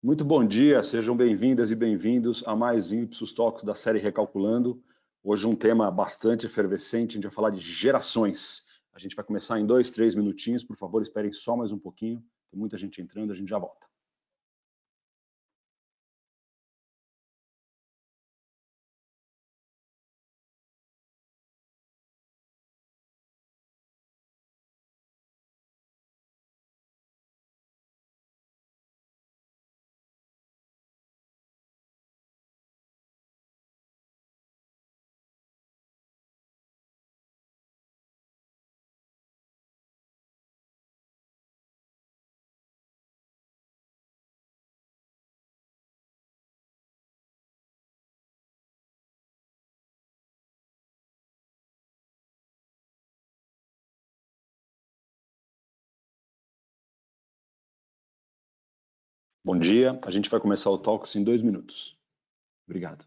Muito bom dia, sejam bem-vindas e bem-vindos a mais um Ipsos Talks da série Recalculando. Hoje um tema bastante efervescente, a gente vai falar de gerações. A gente vai começar em 2, 3 minutinhos, por favor, esperem só mais um pouquinho. Tem muita gente entrando, a gente já volta. Bom dia, a gente vai começar o Talks em 2 minutos. Obrigado.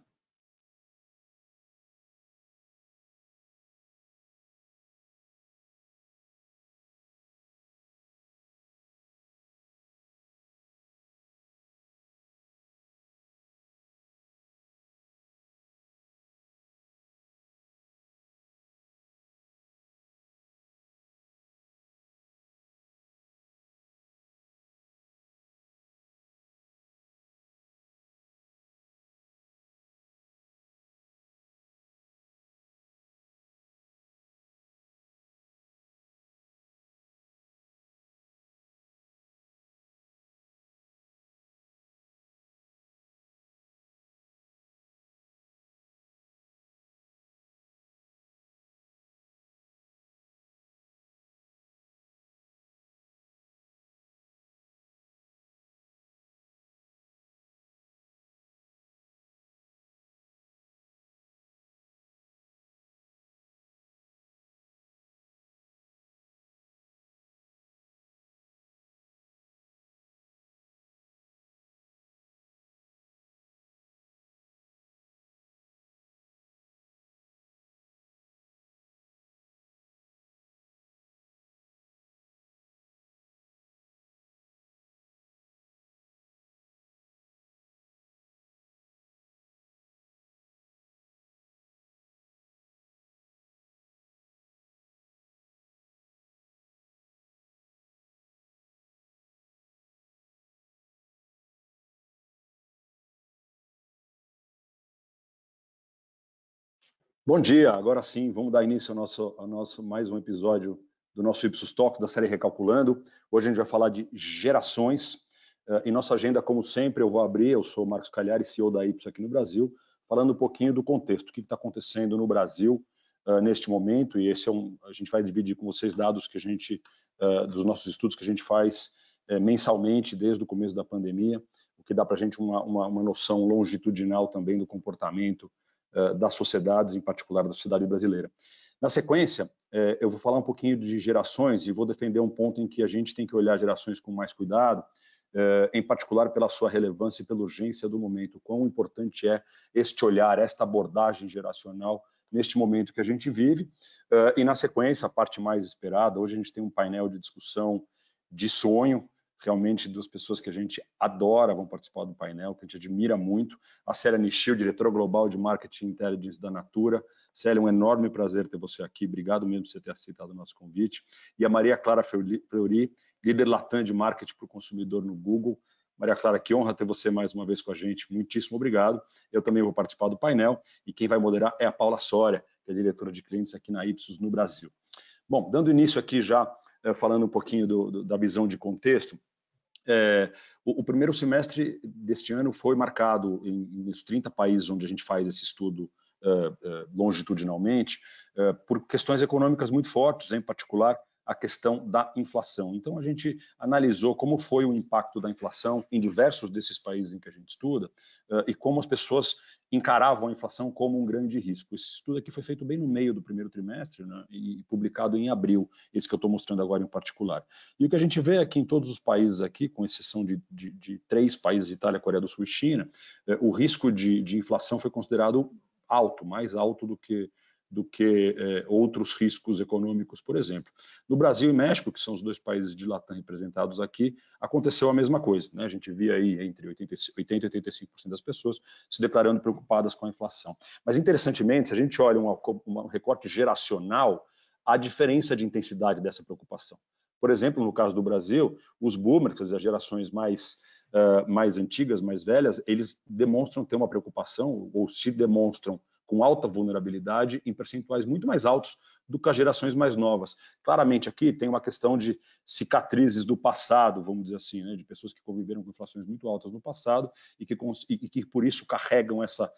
Bom dia, agora sim, vamos dar início ao nosso mais um episódio do nosso Ipsos Talks da série Recalculando. Hoje a gente vai falar de gerações. Em nossa agenda, como sempre, eu vou abrir, eu sou o Marcos Cagliari, CEO da Ipsos aqui no Brasil, falando um pouquinho do contexto, o que está acontecendo no Brasil neste momento, e esse a gente vai dividir com vocês dados que a gente, dos nossos estudos que a gente faz mensalmente desde o começo da pandemia, o que dá para a gente uma noção longitudinal também do comportamento das sociedades, em particular da sociedade brasileira. Na sequência, eu vou falar um pouquinho de gerações e vou defender um ponto em que a gente tem que olhar gerações com mais cuidado, em particular pela sua relevância e pela urgência do momento. Quão importante é este olhar, esta abordagem geracional neste momento que a gente vive. E na sequência, a parte mais esperada, hoje a gente tem um painel de discussão de sonho, realmente das pessoas que a gente adora vão participar do painel, que a gente admira muito. A Célia Nishio, diretora global de Marketing Intelligence da Natura. Célia, um enorme prazer ter você aqui. Obrigado mesmo por você ter aceitado o nosso convite. E a Maria Clara Fleury, líder Latam de Marketing para o Consumidor no Google. Maria Clara, que honra ter você mais uma vez com a gente. Muitíssimo obrigado. Eu também vou participar do painel. E quem vai moderar é a Paula Soria, que é diretora de clientes aqui na Ipsos no Brasil. Bom, dando início aqui já, falando um pouquinho da visão de contexto, o primeiro semestre deste ano foi marcado nos 30 países onde a gente faz esse estudo longitudinalmente, por questões econômicas muito fortes, em particular a questão da inflação. Então, a gente analisou como foi o impacto da inflação em diversos desses países em que a gente estuda e como as pessoas encaravam a inflação como um grande risco. Esse estudo aqui foi feito bem no meio do primeiro trimestre, né, e publicado em abril, esse que eu estou mostrando agora em particular. E o que a gente vê aqui em todos os países aqui, com exceção de 3 países, Itália, Coreia do Sul e China, o risco de inflação foi considerado alto, mais alto do que do que outros riscos econômicos, por exemplo. No Brasil e México, que são os dois países de Latam representados aqui, aconteceu a mesma coisa, né? A gente via aí entre 80% e 85% das pessoas se declarando preocupadas com a inflação. Mas, interessantemente, se a gente olha um recorte geracional, há diferença de intensidade dessa preocupação. Por exemplo, no caso do Brasil, os boomers, quer dizer, as gerações mais antigas, mais velhas, eles demonstram ter uma preocupação, ou se demonstram com alta vulnerabilidade em percentuais muito mais altos do que as gerações mais novas. Claramente aqui tem uma questão de cicatrizes do passado, vamos dizer assim, né, de pessoas que conviveram com inflações muito altas no passado e que por isso carregam essa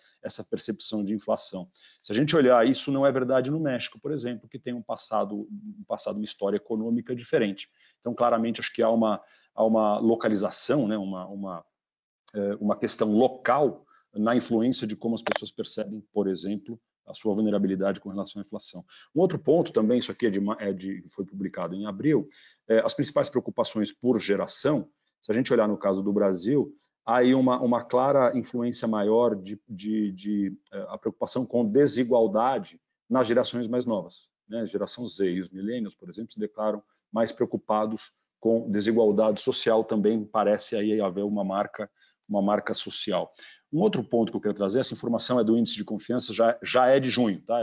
percepção de inflação. Se a gente olhar, isso não é verdade no México, por exemplo, que tem uma história econômica diferente. Então, claramente, acho que há uma localização, né, uma questão local na influência de como as pessoas percebem, por exemplo, a sua vulnerabilidade com relação à inflação. Um outro ponto também, isso aqui foi publicado em abril, as principais preocupações por geração, se a gente olhar no caso do Brasil, há aí uma clara influência maior a preocupação com desigualdade nas gerações mais novas, né? A geração Z e os millennials, por exemplo, se declaram mais preocupados com desigualdade social, também parece aí haver uma marca social. Um outro ponto que eu quero trazer, essa informação é do índice de confiança, já é de junho, tá?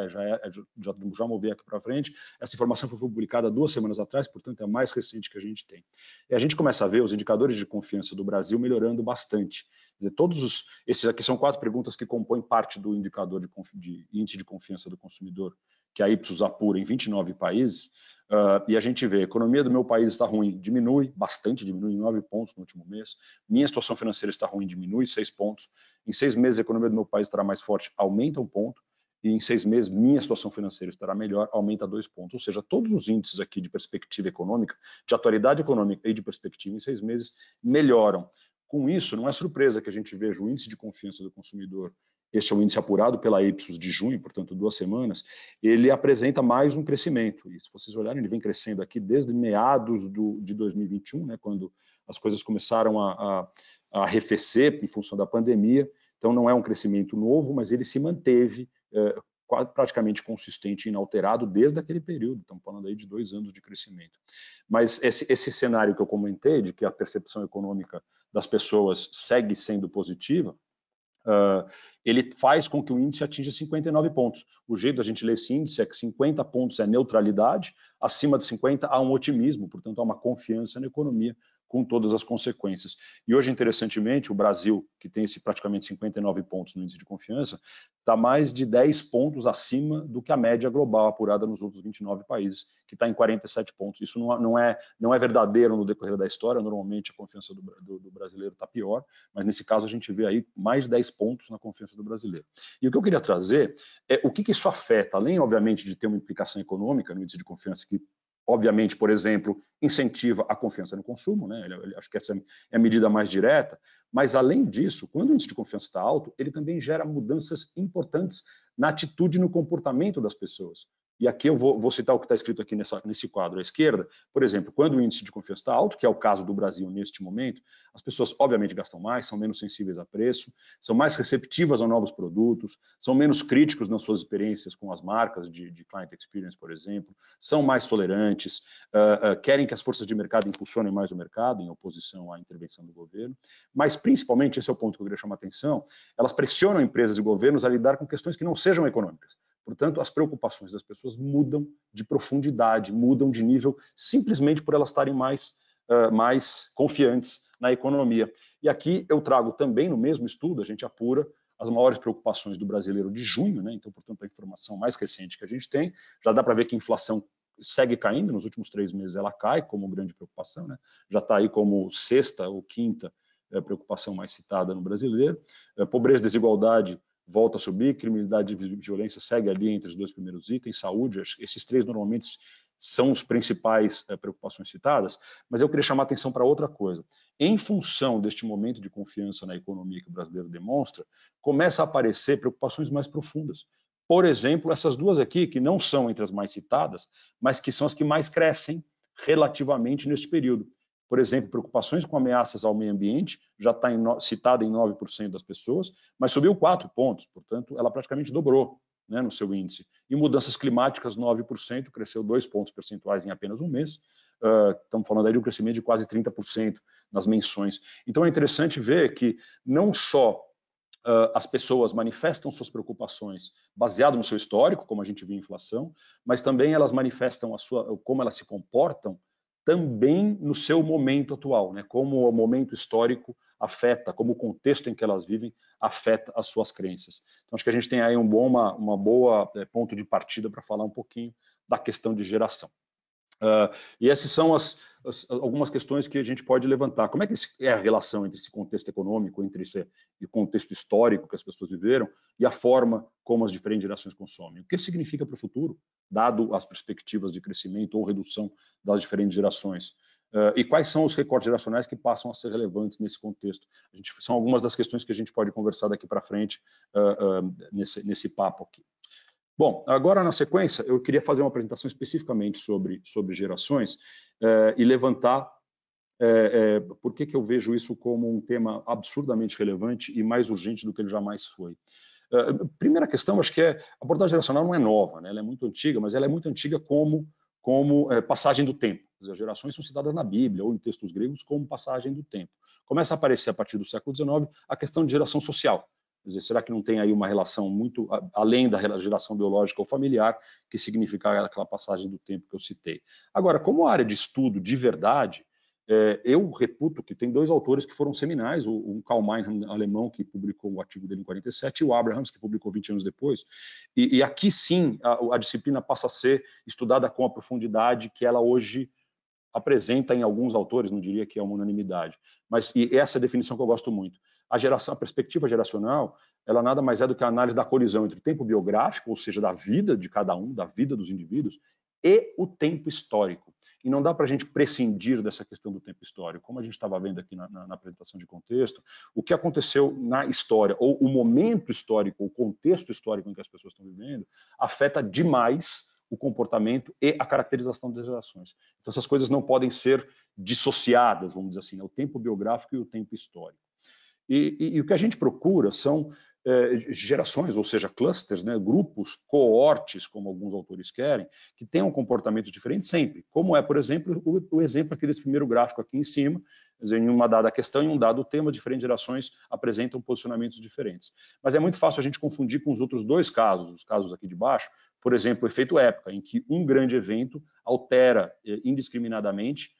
Já movi aqui para frente. Essa informação foi publicada 2 semanas atrás, portanto é a mais recente que a gente tem. E a gente começa a ver os indicadores de confiança do Brasil melhorando bastante. Quer dizer, esses aqui são 4 perguntas que compõem parte do indicador de índice de confiança do consumidor, que a Ipsos apura em 29 países, e a gente vê, a economia do meu país está ruim, diminui bastante, diminui 9 pontos no último mês, minha situação financeira está ruim, diminui 6 pontos, em 6 meses a economia do meu país estará mais forte, aumenta 1 ponto, e em 6 meses minha situação financeira estará melhor, aumenta 2 pontos, ou seja, todos os índices aqui de perspectiva econômica, de atualidade econômica e de perspectiva em 6 meses melhoram. Com isso, não é surpresa que a gente veja o índice de confiança do consumidor, este é o índice apurado pela Ipsos de junho, portanto 2 semanas, ele apresenta mais um crescimento. E se vocês olharem, ele vem crescendo aqui desde meados de 2021, né, quando as coisas começaram a arrefecer em função da pandemia. Então não é um crescimento novo, mas ele se manteve praticamente consistente e inalterado desde aquele período. Estamos falando aí de 2 anos de crescimento. Mas esse cenário que eu comentei, de que a percepção econômica das pessoas segue sendo positiva, ele faz com que o índice atinja 59 pontos. O jeito da gente ler esse índice é que 50 pontos é neutralidade, acima de 50 há um otimismo, portanto há uma confiança na economia com todas as consequências. E hoje, interessantemente, o Brasil, que tem praticamente 59 pontos no índice de confiança, está mais de 10 pontos acima do que a média global apurada nos outros 29 países, que está em 47 pontos. Isso não é verdadeiro no decorrer da história, normalmente a confiança do brasileiro está pior, mas nesse caso a gente vê aí mais de 10 pontos na confiança do brasileiro. E o que eu queria trazer é o que isso afeta, além, obviamente, de ter uma implicação econômica no índice de confiança que, obviamente, por exemplo, incentiva a confiança no consumo, né? Acho que essa é a medida mais direta, mas, além disso, quando o índice de confiança está alto, ele também gera mudanças importantes na atitude e no comportamento das pessoas. E aqui eu vou citar o que está escrito aqui nesse quadro à esquerda. Por exemplo, quando o índice de confiança está alto, que é o caso do Brasil neste momento, as pessoas, obviamente, gastam mais, são menos sensíveis a preço, são mais receptivas a novos produtos, são menos críticos nas suas experiências com as marcas de client experience, por exemplo, são mais tolerantes, querem que as forças de mercado impulsionem mais o mercado, em oposição à intervenção do governo, mas, principalmente, esse é o ponto que eu queria chamar a atenção, elas pressionam empresas e governos a lidar com questões que não sejam econômicas. Portanto, as preocupações das pessoas mudam de profundidade, mudam de nível, simplesmente por elas estarem mais confiantes na economia. E aqui eu trago também, no mesmo estudo, a gente apura as maiores preocupações do brasileiro de junho, né? Então, portanto, a informação mais recente que a gente tem, já dá para ver que a inflação segue caindo, nos últimos 3 meses ela cai como grande preocupação, né? Já está aí como 6ª ou 5ª preocupação mais citada no brasileiro. Pobreza e desigualdade volta a subir, criminalidade e violência segue ali entre os 2 primeiros itens, saúde, esses 3 normalmente são os principais preocupações citadas, mas eu queria chamar a atenção para outra coisa. Em função deste momento de confiança na economia que o brasileiro demonstra, começa a aparecer preocupações mais profundas. Por exemplo, essas 2 aqui, que não são entre as mais citadas, mas que são as que mais crescem relativamente neste período. Por exemplo, preocupações com ameaças ao meio ambiente, já está citada em 9% das pessoas, mas subiu 4 pontos, portanto, ela praticamente dobrou. né, no seu índice. E mudanças climáticas, 9%, cresceu 2 pontos percentuais em apenas um mês. Estamos falando aí de um crescimento de quase 30% nas menções. Então é interessante ver que não só as pessoas manifestam suas preocupações baseado no seu histórico, como a gente viu em inflação, mas também elas manifestam como elas se comportam também no seu momento atual, né? Como o momento histórico afeta, como o contexto em que elas vivem afeta as suas crenças. Então acho que a gente tem aí uma boa ponto de partida para falar um pouquinho da questão de geração. E essas são algumas questões que a gente pode levantar. Como é que é a relação entre esse contexto econômico, entre esse contexto histórico que as pessoas viveram e a forma como as diferentes gerações consomem? O que significa para o futuro, dado as perspectivas de crescimento ou redução das diferentes gerações? E quais são os recortes geracionais que passam a ser relevantes nesse contexto? São algumas das questões que a gente pode conversar daqui para frente nesse papo aqui. Bom, agora na sequência, eu queria fazer uma apresentação especificamente sobre gerações e levantar por que eu vejo isso como um tema absurdamente relevante e mais urgente do que ele jamais foi. Primeira questão, acho que a abordagem geracional não é nova, né? Ela é muito antiga, mas ela é muito antiga como passagem do tempo. As gerações são citadas na Bíblia ou em textos gregos como passagem do tempo. Começa a aparecer a partir do século XIX a questão de geração social. Quer dizer, será que não tem aí uma relação muito além da geração biológica ou familiar, que significa aquela passagem do tempo que eu citei? Agora, como área de estudo de verdade, eu reputo que tem dois autores que foram seminais, o Karl Meinheim, alemão, que publicou o artigo dele em 47, e o Abrahams, que publicou 20 anos depois. E aqui sim a disciplina passa a ser estudada com a profundidade que ela hoje apresenta em alguns autores, não diria que é uma unanimidade, mas e essa é a definição que eu gosto muito. A perspectiva geracional, ela nada mais é do que a análise da colisão entre o tempo biográfico, ou seja, da vida de cada um, da vida dos indivíduos, e o tempo histórico. E não dá para a gente prescindir dessa questão do tempo histórico. Como a gente estava vendo aqui na apresentação de contexto, o que aconteceu na história, ou o momento histórico, o contexto histórico em que as pessoas estão vivendo, afeta demais o comportamento e a caracterização das gerações. Então, essas coisas não podem ser dissociadas, vamos dizer assim, o tempo biográfico e o tempo histórico. E o que a gente procura são gerações, ou seja, clusters, né, grupos, coortes, como alguns autores querem, que tenham comportamentos diferentes sempre. Como é, por exemplo, o exemplo aqui desse primeiro gráfico aqui em cima, quer dizer, em uma dada questão, em um dado tema, diferentes gerações apresentam posicionamentos diferentes. Mas é muito fácil a gente confundir com os outros dois casos, os casos aqui de baixo, por exemplo, o efeito época, em que um grande evento altera indiscriminadamente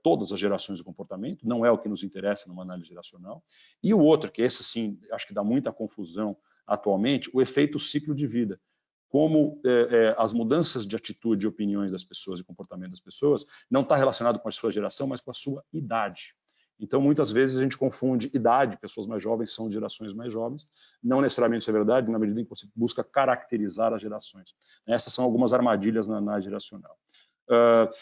todas as gerações do comportamento, não é o que nos interessa numa análise geracional. E o outro, que esse sim, acho que dá muita confusão atualmente, o efeito ciclo de vida. Como as mudanças de atitude e opiniões das pessoas e comportamento das pessoas não está relacionado com a sua geração, mas com a sua idade. Então, muitas vezes a gente confunde idade, pessoas mais jovens são de gerações mais jovens, não necessariamente isso é verdade, na medida em que você busca caracterizar as gerações. Essas são algumas armadilhas na análise geracional.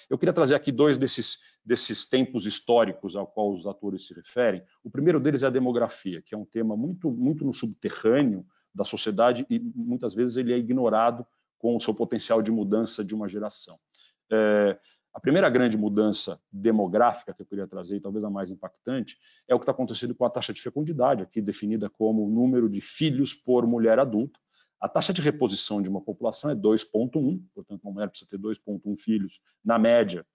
Eu queria trazer aqui dois desses tempos históricos ao qual os atores se referem. O primeiro deles é a demografia, que é um tema muito no subterrâneo da sociedade e muitas vezes ele é ignorado com o seu potencial de mudança de uma geração. A primeira grande mudança demográfica que eu queria trazer, e talvez a mais impactante, é o que está acontecendo com a taxa de fecundidade, aqui definida como o número de filhos por mulher adulta. A taxa de reposição de uma população é 2,1, portanto, uma mulher precisa ter 2,1 filhos, na média,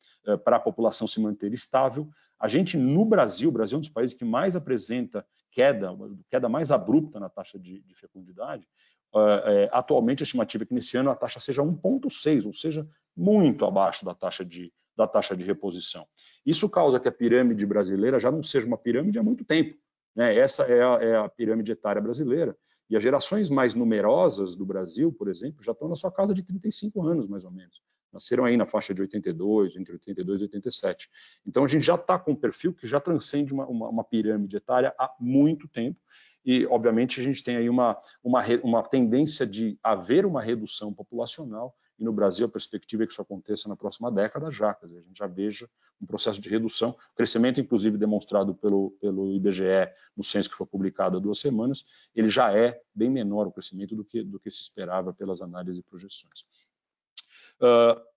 para a população se manter estável. A gente, no Brasil, o Brasil é um dos países que mais apresenta queda mais abrupta na taxa de fecundidade. Atualmente, a estimativa é que nesse ano a taxa seja 1,6, ou seja, muito abaixo da taxa de reposição. Isso causa que a pirâmide brasileira já não seja uma pirâmide há muito tempo, né? Essa é a pirâmide etária brasileira. E as gerações mais numerosas do Brasil, por exemplo, já estão na sua casa de 35 anos, mais ou menos. Nasceram aí na faixa de 82, entre 82 e 87. Então, a gente já está com um perfil que já transcende uma pirâmide etária há muito tempo. E, obviamente, a gente tem aí uma tendência de haver uma redução populacional. E no Brasil, a perspectiva é que isso aconteça na próxima década já. Quer dizer, a gente já veja um processo de redução, crescimento, inclusive, demonstrado pelo IBGE no censo que foi publicado há 2 semanas, ele já é bem menor o crescimento do que se esperava pelas análises e projeções.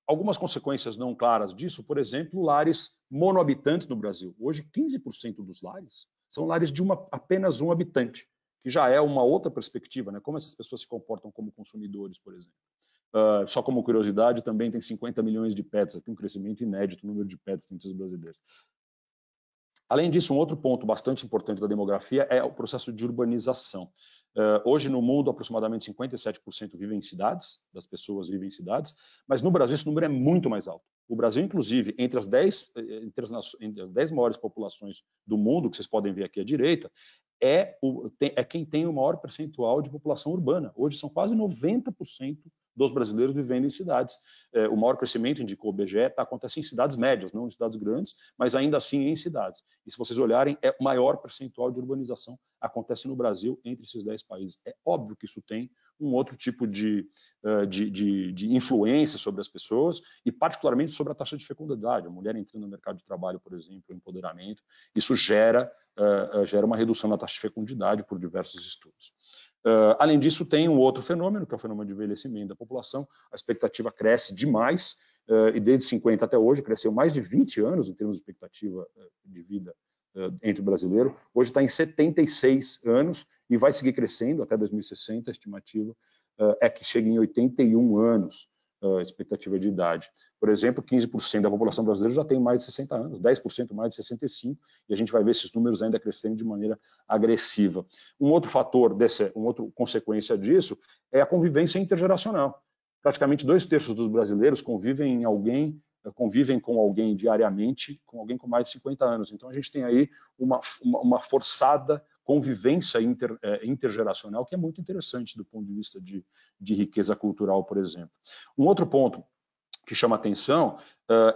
Algumas consequências não claras disso, por exemplo, lares monohabitantes no Brasil. Hoje, 15% dos lares são lares de apenas um habitante, que já é uma outra perspectiva, né? Como essas pessoas se comportam como consumidores, por exemplo. Só como curiosidade, também tem 50 milhões de pets, aqui um crescimento inédito no número de pets entre os brasileiros. Além disso, um outro ponto bastante importante da demografia é o processo de urbanização. Hoje, no mundo, aproximadamente 57% vivem em cidades, das pessoas vivem em cidades, mas no Brasil esse número é muito mais alto. O Brasil, inclusive, entre as 10 maiores populações do mundo, que vocês podem ver aqui à direita, é quem tem o maior percentual de população urbana. Hoje são quase 90% dos brasileiros vivendo em cidades. O maior crescimento, indicou o IBGE, acontece em cidades médias, não em cidades grandes, mas ainda assim em cidades. E se vocês olharem, o maior percentual de urbanização acontece no Brasil entre esses 10 países. É óbvio que isso tem um outro tipo de influência sobre as pessoas e particularmente sobre a taxa de fecundidade. A mulher entrando no mercado de trabalho, por exemplo, o empoderamento, isso gera uma redução na taxa de fecundidade por diversos estudos. Além disso, tem um outro fenômeno, que é o fenômeno de envelhecimento da população. A expectativa cresce demais, e desde 50 até hoje cresceu mais de 20 anos em termos de expectativa de vida entre o brasileiro. Hoje está em 76 anos e vai seguir crescendo até 2060. A estimativa é que chegue em 81 anos a expectativa de idade. Por exemplo, 15% da população brasileira já tem mais de 60 anos, 10% mais de 65, e a gente vai ver esses números ainda crescendo de maneira agressiva. Um outro fator, uma outra consequência disso, é a convivência intergeracional. Praticamente 2/3 dos brasileiros convivem com alguém diariamente, com alguém com mais de 50 anos. Então, a gente tem aí uma forçada convivência intergeracional, que é muito interessante do ponto de vista de riqueza cultural, por exemplo. Um outro ponto que chama atenção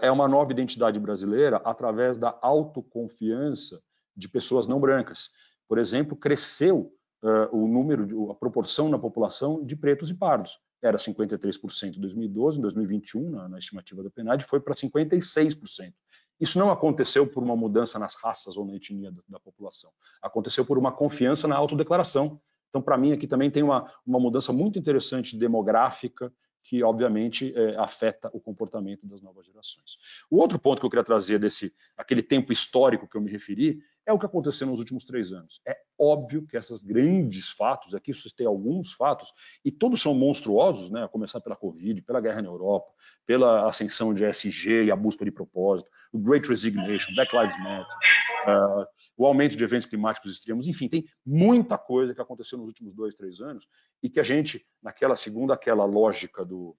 é uma nova identidade brasileira através da autoconfiança de pessoas não brancas. Por exemplo, cresceu a proporção na população de pretos e pardos. Era 53% em 2012, em 2021, na estimativa da PNAD, foi para 56%. Isso não aconteceu por uma mudança nas raças ou na etnia da população. Aconteceu por uma confiança na autodeclaração. Então, para mim, aqui também tem uma mudança muito interessante demográfica, que, obviamente, afeta o comportamento das novas gerações. O outro ponto que eu queria trazer aquele tempo histórico que eu me referi, é o que aconteceu nos últimos 3 anos. É óbvio que esses grandes fatos, aqui citei alguns fatos, e todos são monstruosos, né? A começar pela Covid, pela guerra na Europa, pela ascensão de ESG e a busca de propósito, o Great Resignation, Black Lives Matter, o aumento de eventos climáticos extremos, enfim, tem muita coisa que aconteceu nos últimos 2, 3 anos e que a gente, segundo aquela lógica dos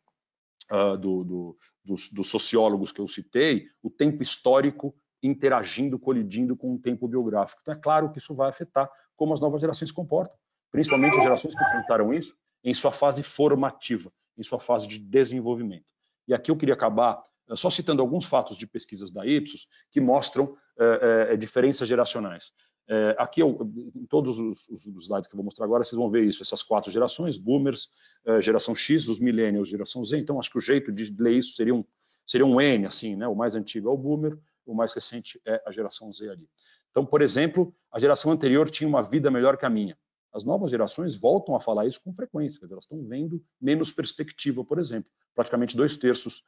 sociólogos que eu citei, o tempo histórico interagindo, colidindo com o tempo biográfico. Então, é claro que isso vai afetar como as novas gerações se comportam, principalmente as gerações que enfrentaram isso em sua fase formativa, em sua fase de desenvolvimento. E aqui eu queria acabar só citando alguns fatos de pesquisas da Ipsos que mostram diferenças geracionais. Aqui, em todos os slides que eu vou mostrar agora, vocês vão ver isso, essas 4 gerações, boomers, geração X, os millennials, geração Z. Então, acho que o jeito de ler isso seria um N, assim, né? O mais antigo é o boomer, o mais recente é a geração Z ali. Então, por exemplo, a geração anterior tinha uma vida melhor que a minha. As novas gerações voltam a falar isso com frequência, elas estão vendo menos perspectiva, por exemplo. Praticamente 2/3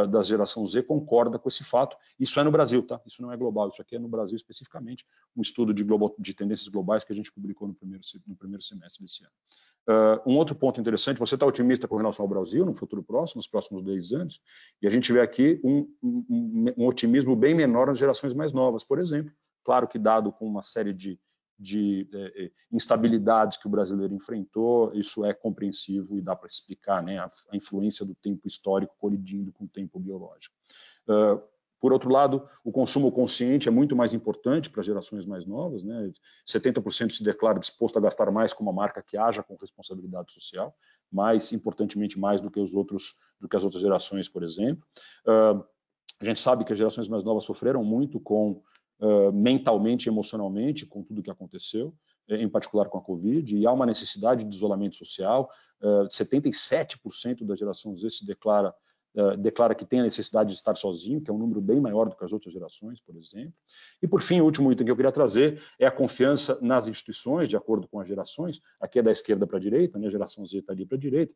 da geração Z concorda com esse fato. Isso é no Brasil, tá? Isso não é global, isso aqui é no Brasil especificamente, um estudo de tendências globais que a gente publicou no primeiro semestre desse ano. Um outro ponto interessante, você está otimista com relação ao Brasil no futuro próximo, nos próximos 10 anos, e a gente vê aqui um otimismo bem menor nas gerações mais novas, por exemplo. Claro que dado com uma série de instabilidades que o brasileiro enfrentou, isso é compreensível e dá para explicar, né, a influência do tempo histórico colidindo com o tempo biológico. Por outro lado, o consumo consciente é muito mais importante para as gerações mais novas, né? 70% se declara disposto a gastar mais com uma marca que haja com responsabilidade social, mais importantemente mais do que as outras gerações, por exemplo. A gente sabe que as gerações mais novas sofreram muito mentalmente e emocionalmente com tudo que aconteceu, em particular com a Covid, e há uma necessidade de isolamento social. 77% da geração Z se declara que tem a necessidade de estar sozinho, que é um número bem maior do que as outras gerações, por exemplo. E, por fim, o último item que eu queria trazer é a confiança nas instituições, de acordo com as gerações. Aqui é da esquerda para a direita, né? A geração Z está ali para a direita,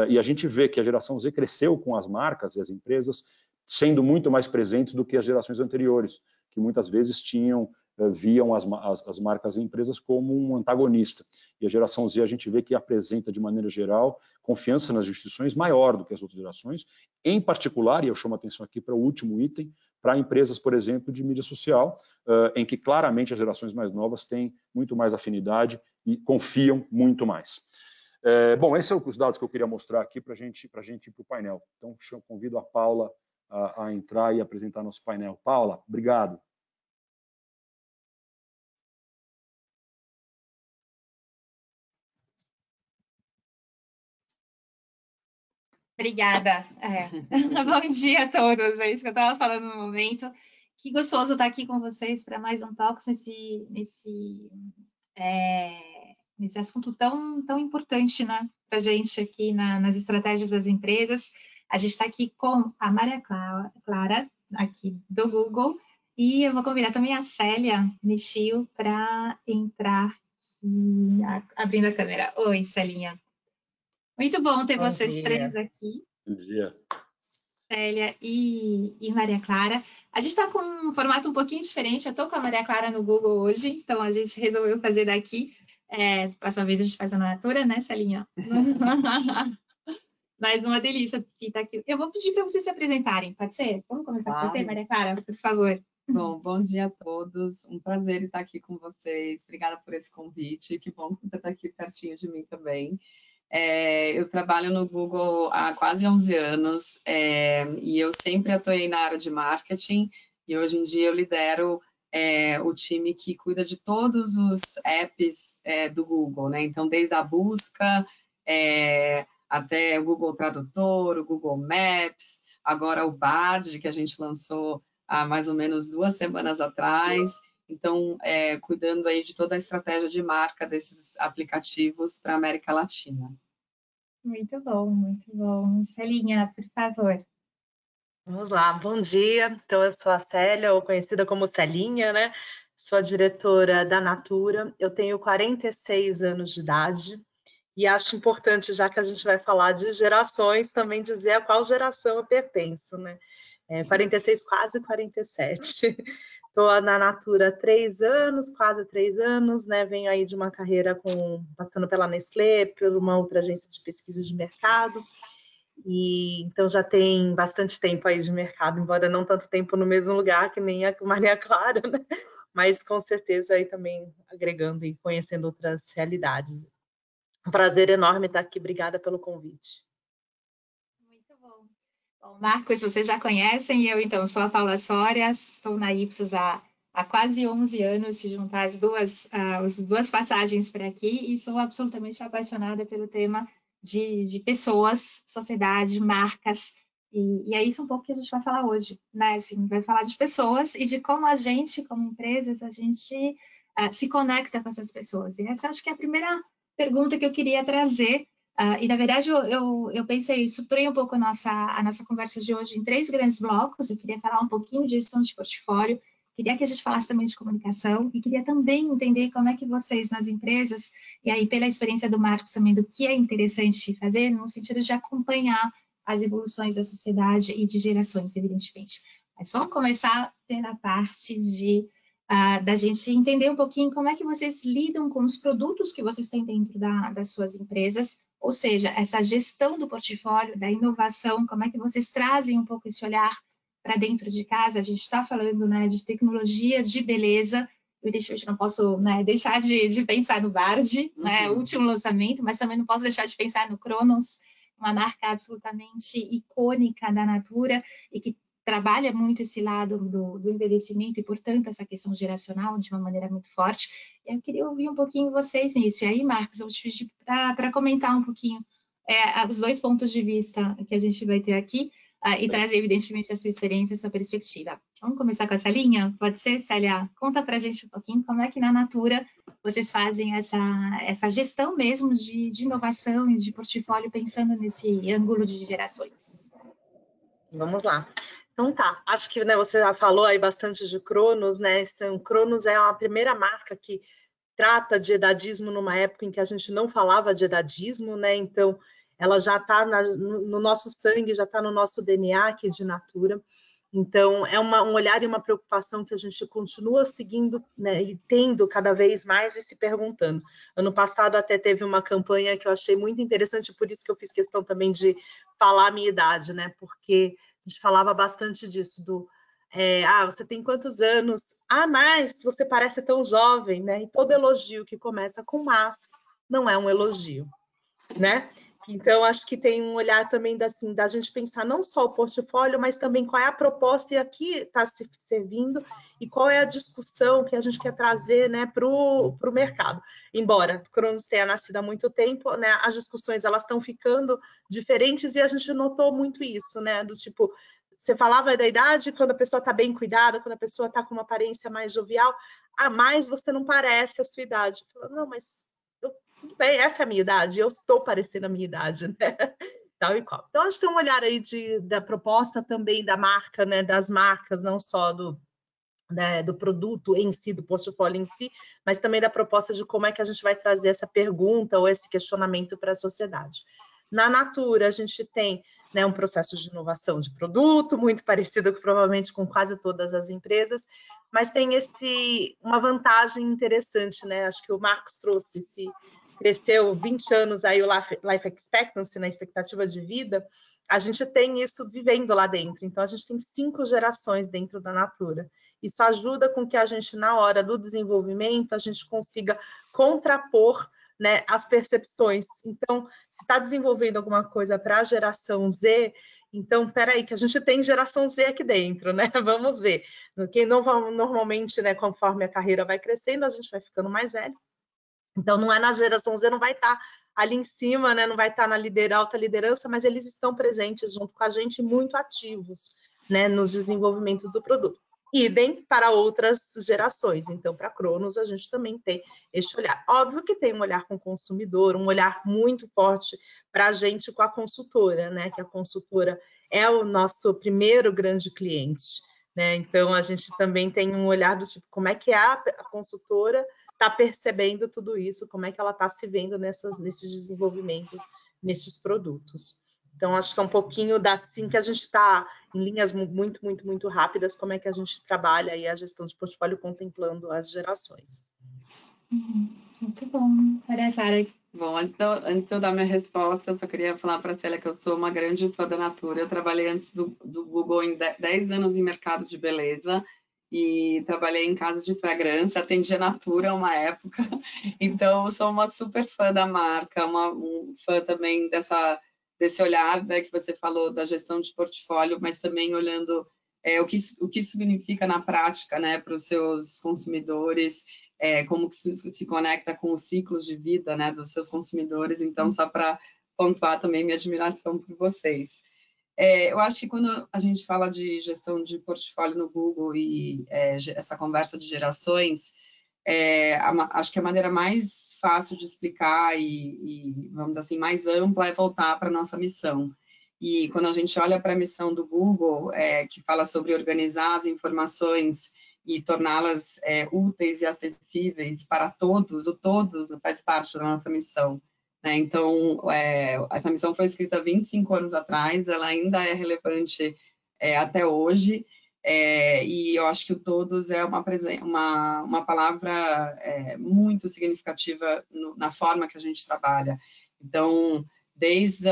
e a gente vê que a geração Z cresceu com as marcas e as empresas sendo muito mais presentes do que as gerações anteriores, que muitas vezes tinham viam as marcas e empresas como um antagonista. E a geração Z a gente vê que apresenta, de maneira geral, confiança nas instituições maior do que as outras gerações, em particular, e eu chamo a atenção aqui para o último item, para empresas, por exemplo, de mídia social, em que claramente as gerações mais novas têm muito mais afinidade e confiam muito mais. Bom, esses são os dados que eu queria mostrar aqui para a gente ir para o painel. Então, eu convido a Paula a entrar e apresentar nosso painel. Paula, obrigado. Obrigada. Bom dia a todos. É isso que eu estava falando no momento. Que gostoso estar aqui com vocês para mais um Talks nesse assunto tão importante, né, para a gente aqui nas estratégias das empresas. A gente está aqui com a Maria Clara, aqui do Google, e eu vou convidar também a Célia Nishio para entrar aqui, abrindo a câmera. Oi, Celinha. Muito bom ter vocês três aqui. Bom dia. Célia e Maria Clara. A gente está com um formato um pouquinho diferente. Eu estou com a Maria Clara no Google hoje, então a gente resolveu fazer daqui. Próxima vez a gente faz a Natura, né, Celinha? Mais uma delícia que está aqui. Eu vou pedir para vocês se apresentarem, pode ser? Vamos começar com você, Maria Clara, por favor. Bom dia a todos. Um prazer estar aqui com vocês. Obrigada por esse convite. Que bom que você está aqui pertinho de mim também. Eu trabalho no Google há quase 11 anos e eu sempre atuei na área de marketing e hoje em dia eu lidero o time que cuida de todos os apps do Google, né? Então, desde a busca até o Google Tradutor, o Google Maps, agora o Bard, que a gente lançou há mais ou menos 2 semanas atrás. Então, cuidando aí de toda a estratégia de marca desses aplicativos para a América Latina. Muito bom, muito bom. Celinha, por favor. Vamos lá, bom dia. Então, eu sou a Célia, ou conhecida como Celinha, né? Sou a diretora da Natura. Eu tenho 46 anos de idade e acho importante, já que a gente vai falar de gerações, também dizer a qual geração eu pertenço, né? 46, quase 47. Estou na Natura há 3 anos, quase 3 anos, né? Venho aí de uma carreira passando pela Nestlé, por uma outra agência de pesquisa de mercado. E então já tem bastante tempo aí de mercado, embora não tanto tempo no mesmo lugar que nem a Maria Clara, né? Mas com certeza aí também agregando e conhecendo outras realidades. Um prazer enorme estar aqui. Obrigada pelo convite. Muito bom. Bom, Marcos, vocês já conhecem, eu então sou a Paula Soria, estou na Ipsos há quase 11 anos, se juntar as duas passagens por aqui, e sou absolutamente apaixonada pelo tema de pessoas, sociedade, marcas, e é isso um pouco que a gente vai falar hoje, né? Assim, vai falar de pessoas e de como a gente, como empresas, a gente se conecta com essas pessoas. E essa acho que é a primeira pergunta que eu queria trazer. E, na verdade, eu pensei, estruturei um pouco a nossa conversa de hoje em 3 grandes blocos. Eu queria falar um pouquinho de gestão de portfólio, queria que a gente falasse também de comunicação e queria também entender como é que vocês, nas empresas, e aí pela experiência do Marcos também, do que é interessante fazer, no sentido de acompanhar as evoluções da sociedade e de gerações, evidentemente. Mas vamos começar pela parte da gente entender um pouquinho como é que vocês lidam com os produtos que vocês têm dentro das suas empresas, ou seja, essa gestão do portfólio, da inovação, como é que vocês trazem um pouco esse olhar para dentro de casa. A gente está falando, né, de tecnologia, de beleza, eu não posso, né, deixar de pensar no Bard, né, último lançamento, mas também não posso deixar de pensar no Cronos, uma marca absolutamente icônica da Natura e que trabalha muito esse lado do envelhecimento e, portanto, essa questão geracional de uma maneira muito forte. Eu queria ouvir um pouquinho vocês nisso. E aí, Marcos, eu vou te pedir para comentar um pouquinho os 2 pontos de vista que a gente vai ter aqui e trazer, evidentemente, a sua experiência, a sua perspectiva. Vamos começar com essa linha? Pode ser, Célia? Conta para a gente um pouquinho como é que na Natura vocês fazem essa gestão mesmo de inovação e de portfólio pensando nesse ângulo de gerações. Vamos lá. Então tá, acho que, né, você já falou aí bastante de Cronos, né? Então, Cronos é a primeira marca que trata de edadismo numa época em que a gente não falava de edadismo, né? Então, ela já está no nosso sangue, já está no nosso DNA aqui de Natura. Então, é um olhar e uma preocupação que a gente continua seguindo, né, e tendo cada vez mais e se perguntando. Ano passado até teve uma campanha que eu achei muito interessante, por isso que eu fiz questão também de falar a minha idade, né? Porque a gente falava bastante disso, você tem quantos anos? Ah, mas você parece tão jovem, né? E todo elogio que começa com mas não é um elogio, né? Então, acho que tem um olhar também da gente pensar não só o portfólio, mas também qual é a proposta e aqui está se servindo e qual é a discussão que a gente quer trazer, né, para o mercado. Embora o Cronos tenha nascido há muito tempo, né, as discussões elas estão ficando diferentes e a gente notou muito isso, né, do tipo, você falava da idade quando a pessoa está bem cuidada, quando a pessoa está com uma aparência mais jovial, mas você não parece a sua idade. Não, mas tudo bem, essa é a minha idade, eu estou parecendo a minha idade, né? Tal e qual. Então, acho que tem um olhar aí da proposta também da marca, né? Das marcas, não só do produto em si, do portfólio em si, mas também da proposta de como é que a gente vai trazer essa pergunta ou esse questionamento para a sociedade. Na Natura, a gente tem, né, um processo de inovação de produto, muito parecido provavelmente com quase todas as empresas, mas tem uma vantagem interessante, né? Acho que o Marcos trouxe cresceu 20 anos aí o life expectancy, na expectativa de vida, a gente tem isso vivendo lá dentro. Então, a gente tem 5 gerações dentro da Natura. Isso ajuda com que a gente, na hora do desenvolvimento, a gente consiga contrapor, né, as percepções. Então, se está desenvolvendo alguma coisa para a geração Z, então, peraí, que a gente tem geração Z aqui dentro, né? Vamos ver. Normalmente, né, conforme a carreira vai crescendo, a gente vai ficando mais velho. Então, não é na geração Z, não vai estar ali em cima, né? Não vai estar na alta liderança, mas eles estão presentes junto com a gente, muito ativos, né, nos desenvolvimentos do produto. Idem para outras gerações. Então, para a Cronos, a gente também tem este olhar. Óbvio que tem um olhar com o consumidor, um olhar muito forte para a gente com a consultora, né? Que a consultora é o nosso primeiro grande cliente, né? Então, a gente também tem um olhar do tipo, como é que a consultora está percebendo tudo isso, como é que ela está se vendo nesses desenvolvimentos, nesses produtos. Então, acho que é um pouquinho assim que a gente está, em linhas muito, muito, muito rápidas, como é que a gente trabalha aí a gestão de portfólio contemplando as gerações. Muito bom, Maria Clara. Bom, antes de eu dar minha resposta, eu só queria falar para a Célia que eu sou uma grande fã da Natura. Eu trabalhei antes do Google em 10 anos em mercado de beleza e trabalhei em casa de fragrância, atendi a Natura uma época. Então, eu sou uma super fã da marca, um fã também desse olhar, né, que você falou da gestão de portfólio, mas também olhando o que isso significa na prática, né, para os seus consumidores, como que isso se conecta com os ciclos de vida, né, dos seus consumidores. Então, só para pontuar também minha admiração por vocês. Eu acho que quando a gente fala de gestão de portfólio no Google e essa conversa de gerações, acho que a maneira mais fácil de explicar e, vamos dizer assim, mais ampla é voltar para a nossa missão. E quando a gente olha para a missão do Google, que fala sobre organizar as informações e torná-las úteis e acessíveis para todos, o todos faz parte da nossa missão, né? Então, essa missão foi escrita há 25 anos atrás, ela ainda é relevante até hoje, e eu acho que o todos é uma palavra muito significativa na forma que a gente trabalha. Então, desde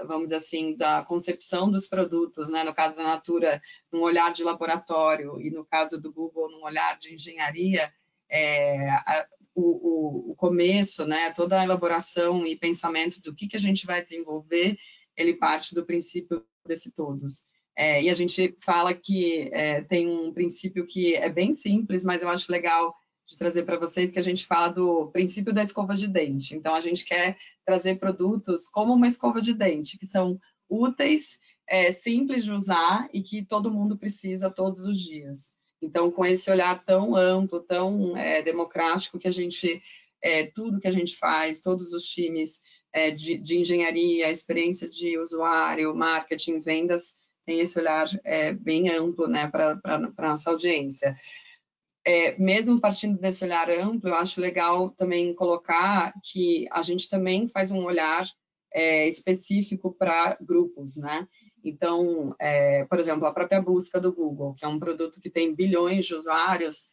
vamos dizer assim, da concepção dos produtos, né? No caso da Natura, num olhar de laboratório, e no caso do Google, num olhar de engenharia, o começo, né? Toda a elaboração e pensamento do que a gente vai desenvolver, ele parte do princípio desse todos. E a gente fala que tem um princípio que é bem simples, mas eu acho legal de trazer para vocês, que a gente fala do princípio da escova de dente. Então, a gente quer trazer produtos como uma escova de dente, que são úteis, simples de usar e que todo mundo precisa todos os dias. Então, com esse olhar tão amplo, tão democrático, que a gente, tudo que a gente faz, todos os times de engenharia, experiência de usuário, marketing, vendas, tem esse olhar bem amplo, né, para a nossa audiência. Mesmo partindo desse olhar amplo, eu acho legal também colocar que a gente também faz um olhar específico para grupos, né? Então, por exemplo, a própria busca do Google, que é um produto que tem bilhões de usuários,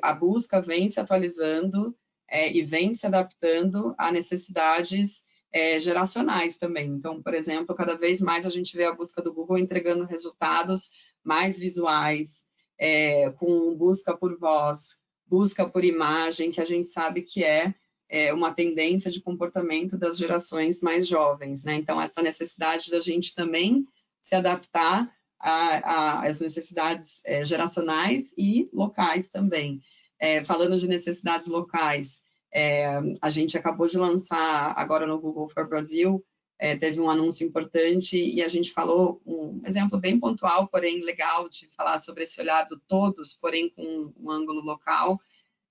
a busca vem se atualizando e vem se adaptando a necessidades geracionais também. Então, por exemplo, cada vez mais a gente vê a busca do Google entregando resultados mais visuais, com busca por voz, busca por imagem, que a gente sabe que é uma tendência de comportamento das gerações mais jovens, né? Então, essa necessidade da gente também se adaptar às necessidades geracionais e locais também. Falando de necessidades locais, a gente acabou de lançar agora no Google for Brasil, teve um anúncio importante e a gente falou um exemplo bem pontual, porém legal, de falar sobre esse olhar do todos, porém com um ângulo local.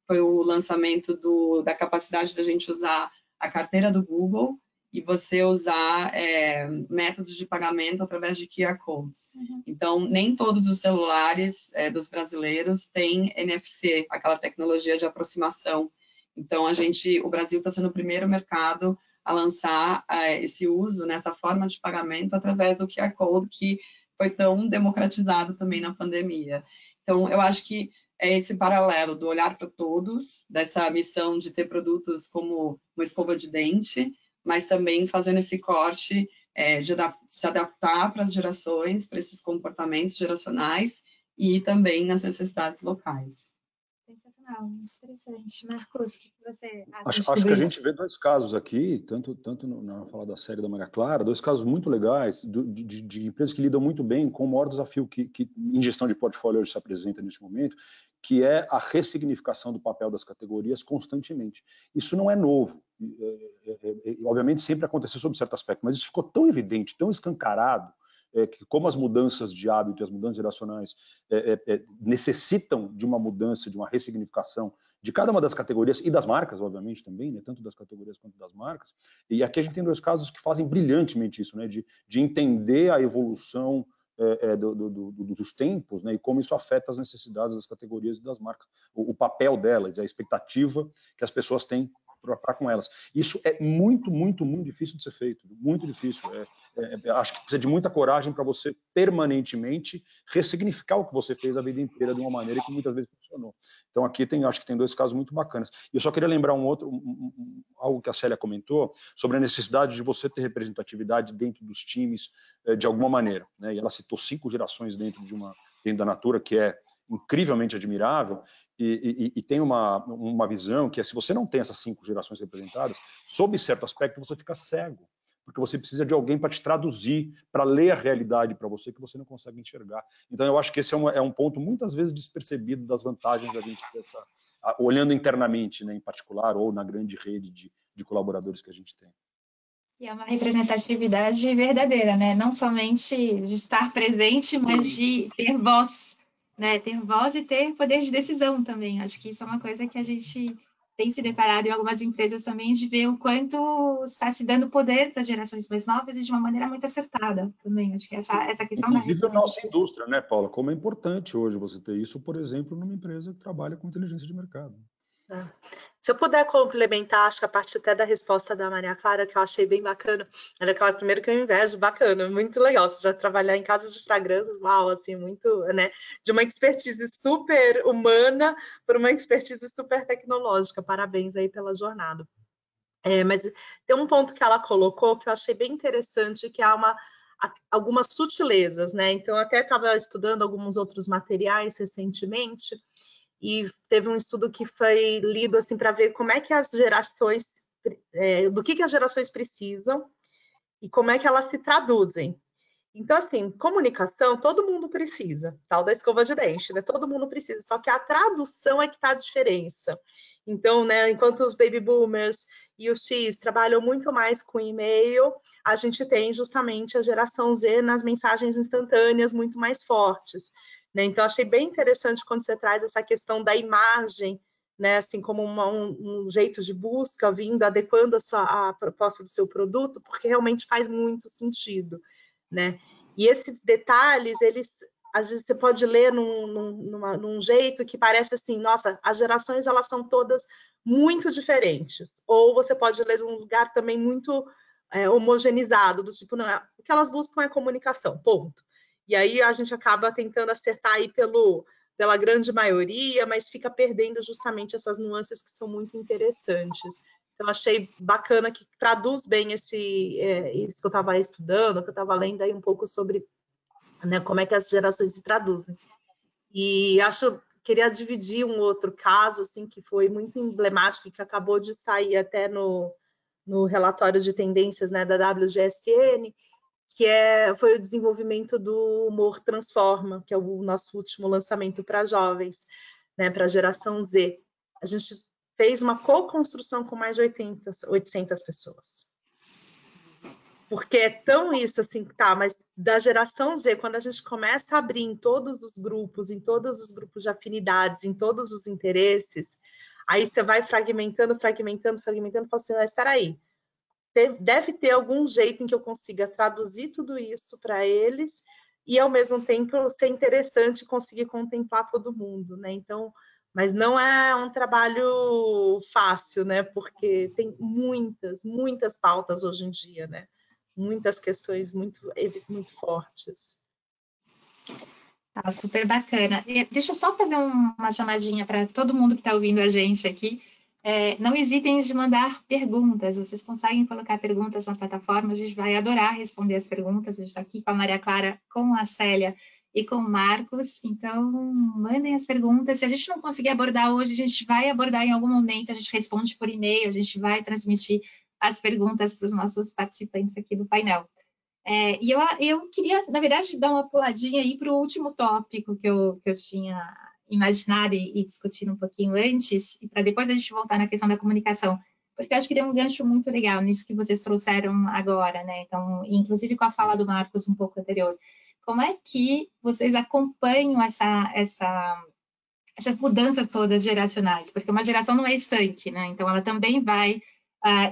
Foi o lançamento da capacidade da gente usar a carteira do Google e você usar métodos de pagamento através de QR Codes. Uhum. Então, nem todos os celulares dos brasileiros têm NFC, aquela tecnologia de aproximação. Então, o Brasil está sendo o primeiro mercado a lançar esse uso, nessa forma de pagamento, através do QR Code, que foi tão democratizado também na pandemia. Então, eu acho que é esse paralelo do olhar para todos, dessa missão de ter produtos como uma escova de dente, mas também fazendo esse corte de se adaptar para as gerações, para esses comportamentos geracionais e também nas necessidades locais. Sensacional, muito interessante. Marcos, o que você acha? Acho que a gente vê dois casos aqui, tanto na fala da série da Maria Clara, dois casos muito legais de empresas que lidam muito bem com o maior desafio que em gestão de portfólio hoje se apresenta neste momento, que é a ressignificação do papel das categorias constantemente. Isso não é novo, obviamente sempre aconteceu sob certo aspecto, mas isso ficou tão evidente, tão escancarado, que como as mudanças de hábito e as mudanças geracionais necessitam de uma mudança, de uma ressignificação de cada uma das categorias e das marcas, obviamente, também, né, tanto das categorias quanto das marcas. E aqui a gente tem dois casos que fazem brilhantemente isso, né, de entender a evolução dos tempos, né, e como isso afeta as necessidades das categorias e das marcas, o papel delas, a expectativa que as pessoas têm para com elas. Isso é muito, muito, muito difícil de ser feito, muito difícil. Acho que precisa de muita coragem para você permanentemente ressignificar o que você fez a vida inteira de uma maneira que muitas vezes funcionou. Então aqui acho que tem dois casos muito bacanas. E eu só queria lembrar algo que a Célia comentou sobre a necessidade de você ter representatividade dentro dos times de alguma maneira, né? E ela citou 5 gerações dentro da Natura, que é incrivelmente admirável, e tem uma visão que se você não tem essas 5 gerações representadas, sob certo aspecto você fica cego, porque você precisa de alguém para te traduzir, para ler a realidade para você que você não consegue enxergar. Então eu acho que esse é um ponto muitas vezes despercebido das vantagens da gente ter olhando internamente, né, em particular, ou na grande rede de colaboradores que a gente tem. E é uma representatividade verdadeira, né? Não somente de estar presente, mas de ter voz, né? Ter voz e ter poder de decisão também. Acho que isso é uma coisa que a gente tem se deparado em algumas empresas também, de ver o quanto está se dando poder para gerações mais novas e de uma maneira muito acertada também. Acho que essa questão da inclusive a nossa indústria, né, Paula? Como é importante hoje você ter isso, por exemplo, numa empresa que trabalha com inteligência de mercado. Se eu puder complementar, acho que a parte até da resposta da Maria Clara, que eu achei bem bacana, era aquela primeiro que eu invejo, bacana, muito legal, você já trabalhar em casas de fragrâncias, uau, assim, muito, né, de uma expertise super humana para uma expertise super tecnológica, parabéns aí pela jornada. Mas tem um ponto que ela colocou que eu achei bem interessante, que há algumas sutilezas, né, então eu até estava estudando alguns outros materiais recentemente, e teve um estudo que foi lido assim para ver como é que as gerações, do que as gerações precisam e como é que elas se traduzem. Então, assim, comunicação, todo mundo precisa, tal da escova de dente, né? Todo mundo precisa, só que a tradução é que está a diferença. Então, né, enquanto os baby boomers e os X trabalham muito mais com e-mail, a gente tem justamente a geração Z nas mensagens instantâneas muito mais fortes. Né? Então, achei bem interessante quando você traz essa questão da imagem, né? Assim como um jeito de busca, vindo, adequando a proposta do seu produto, porque realmente faz muito sentido. Né? E esses detalhes, às vezes você pode ler num jeito que parece assim, nossa, as gerações elas são todas muito diferentes. Ou você pode ler num lugar também muito homogeneizado, do tipo, não, o que elas buscam é comunicação, ponto. E aí a gente acaba tentando acertar aí pela grande maioria, mas fica perdendo justamente essas nuances que são muito interessantes. Então, achei bacana que traduz bem isso que eu estava estudando, que eu estava lendo aí um pouco sobre, né, como é que as gerações se traduzem. E queria dividir um outro caso, assim, que foi muito emblemático e que acabou de sair até no relatório de tendências, né, da WGSN, que foi o desenvolvimento do Humor Transforma, que é o nosso último lançamento para jovens, né, para a geração Z. A gente fez uma co-construção com mais de 800 pessoas. Porque é tão isso assim, tá, mas da geração Z, quando a gente começa a abrir em todos os grupos de afinidades, em todos os interesses, aí você vai fragmentando, fala assim, mas espera aí, deve ter algum jeito em que eu consiga traduzir tudo isso para eles e, ao mesmo tempo, ser interessante conseguir contemplar todo mundo, né? Então, mas não é um trabalho fácil, né? Porque tem muitas pautas hoje em dia, né? Muitas questões muito fortes. Super bacana. Deixa eu só fazer uma chamadinha para todo mundo que está ouvindo a gente aqui. Não hesitem de mandar perguntas. Vocês conseguem colocar perguntas na plataforma. A gente vai adorar responder as perguntas. A gente está aqui com a Maria Clara, com a Célia e com o Marcos. Então, mandem as perguntas. Se a gente não conseguir abordar hoje, a gente vai abordar em algum momento. A gente responde por e-mail. A gente vai transmitir as perguntas para os nossos participantes aqui do painel. E eu queria, na verdade, dar uma puladinha aí para o último tópico que eu tinha imaginado e discutido um pouquinho antes, e para depois a gente voltar na questão da comunicação, porque eu acho que deu um gancho muito legal nisso que vocês trouxeram agora, né? Então, inclusive com a fala do Marcos um pouco anterior. Como é que vocês acompanham essas mudanças todas geracionais? Porque uma geração não é estanque, né? Então, ela também vai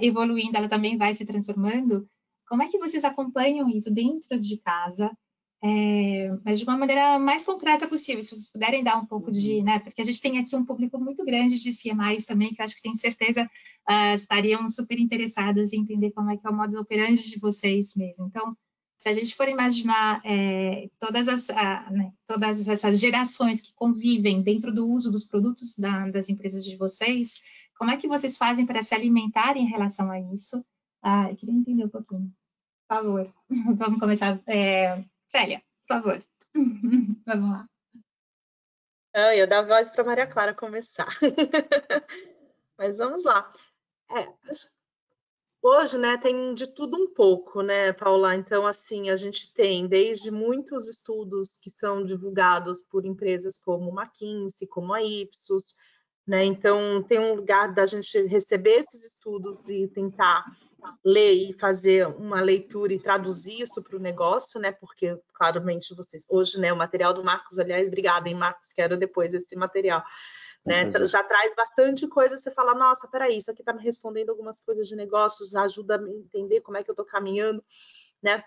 evoluindo, ela também vai se transformando. Como é que vocês acompanham isso dentro de casa, mas de uma maneira mais concreta possível? Se vocês puderem dar um pouco de, né? Porque a gente tem aqui um público muito grande de CMIs também, que eu acho que tem certeza estariam super interessados em entender como é que é o modus operandi de vocês mesmo. Então, se a gente for imaginar todas essas gerações que convivem dentro do uso dos produtos das empresas de vocês, como é que vocês fazem para se alimentarem em relação a isso? Eu queria entender um pouquinho. Por favor, vamos começar. Célia, por favor. Vamos lá. Eu ia dar voz para Maria Clara começar. Mas vamos lá. Hoje, né, tem de tudo um pouco, né, Paula? Então, assim, a gente tem desde muitos estudos que são divulgados por empresas como McKinsey, como a Ipsos, né? Então, tem um lugar da gente receber esses estudos e tentar ler e fazer uma leitura e traduzir isso para o negócio, né? Porque, claramente, vocês... Hoje, né, o material do Marcos, aliás, obrigada, hein, Marcos? Quero depois esse material. Né? Já traz bastante coisa, você fala, nossa, peraí, isso aqui está me respondendo algumas coisas de negócios, ajuda a me entender como é que eu estou caminhando, né?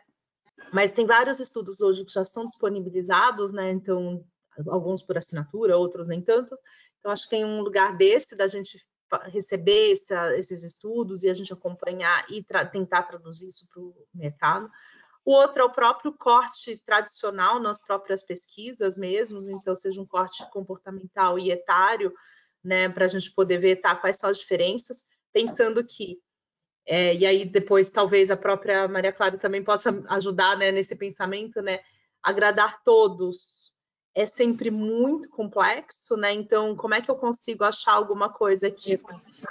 Mas tem vários estudos hoje que já são disponibilizados, né? Então, alguns por assinatura, outros nem tanto. Então, acho que tem um lugar desse da gente receber esses estudos e a gente acompanhar e tentar traduzir isso para o mercado. O outro é o próprio corte tradicional nas próprias pesquisas mesmo, então seja um corte comportamental e etário, né, para a gente poder ver quais são as diferenças, pensando que, e aí depois talvez a própria Maria Clara também possa ajudar, né, nesse pensamento, né, agradar todos é sempre muito complexo, né, então como é que eu consigo achar alguma coisa que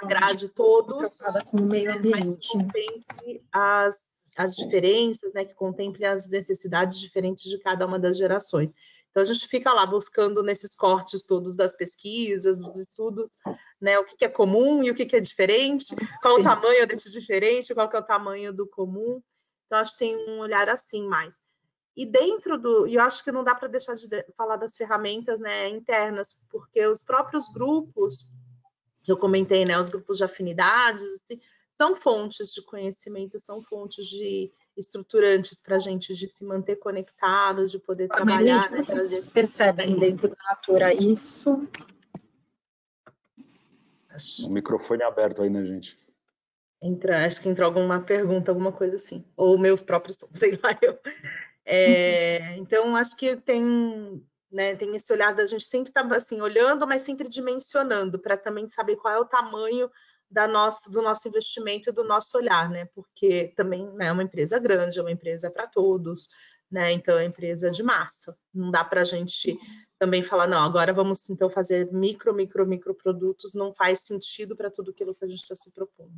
agrade todos, com o meio ambiente, mas contemple as diferenças, né, que contemplem as necessidades diferentes de cada uma das gerações. Então, a gente fica lá buscando nesses cortes todos das pesquisas, dos estudos, né, o que é comum e o que é diferente, qual o tamanho desse diferente, qual que é o tamanho do comum. Então, acho que tem um olhar assim mais. E dentro e eu acho que não dá para deixar de falar das ferramentas, né, internas, porque os próprios grupos, que eu comentei, né, os grupos de afinidades, assim, são fontes de conhecimento, são fontes de estruturantes para a gente de se manter conectado, de poder trabalhar. Né, vocês percebem dentro da Natura isso? O microfone é aberto aí, né, gente? Acho que entrou alguma pergunta, alguma coisa assim. Ou meus próprios sons, sei lá eu. Então, acho que tem esse olhar da gente sempre estar assim, olhando, mas sempre dimensionando, para também saber qual é o tamanho do nosso investimento e do nosso olhar, né? Porque também é uma empresa grande, é uma empresa para todos, né? Então, é uma empresa de massa. Não dá para a gente também falar, não, agora vamos então fazer micro produtos, não faz sentido para tudo aquilo que a gente está se propondo.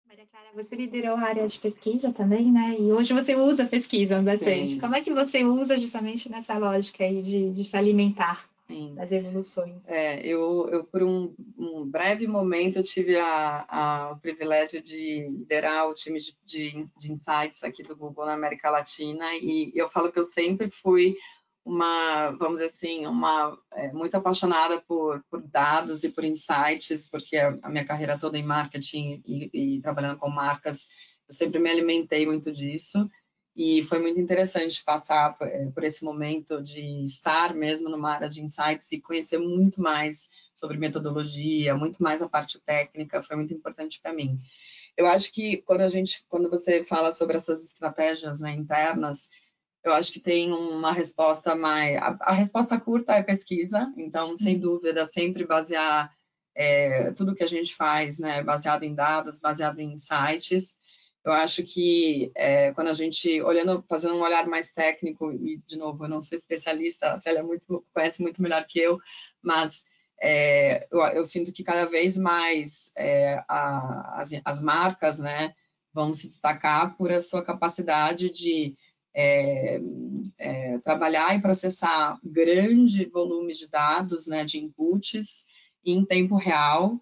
Maria Clara, você liderou a área de pesquisa também, né? E hoje você usa pesquisa bastante. Sim. Como é que você usa justamente nessa lógica aí de se alimentar das evoluções? Eu por um breve momento, eu tive o privilégio de liderar o time de insights aqui do Google na América Latina, e eu falo que eu sempre fui vamos dizer assim, muito apaixonada por dados e por insights, porque a minha carreira toda em marketing e trabalhando com marcas, eu sempre me alimentei muito disso, e foi muito interessante passar por esse momento de estar mesmo numa área de insights e conhecer muito mais sobre metodologia, muito mais a parte técnica, foi muito importante para mim. Eu acho que quando você fala sobre essas estratégias, né, internas, eu acho que tem uma resposta mais... A resposta curta é pesquisa, então, sem dúvida, sempre basear tudo que a gente faz, né, baseado em dados, baseado em insights. Eu acho que quando a gente, fazendo um olhar mais técnico, e, de novo, eu não sou especialista, a Célia conhece muito melhor que eu, mas eu sinto que cada vez mais as marcas, né, vão se destacar por a sua capacidade de trabalhar e processar grande volume de dados, né, de inputs em tempo real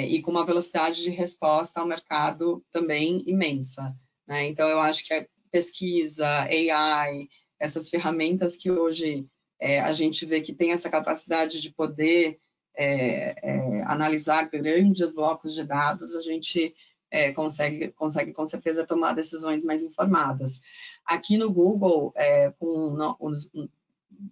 e com uma velocidade de resposta ao mercado também imensa, né? Então, eu acho que a pesquisa, AI, essas ferramentas que hoje a gente vê que tem essa capacidade de poder analisar grandes blocos de dados, a gente consegue com certeza tomar decisões mais informadas. Aqui no Google,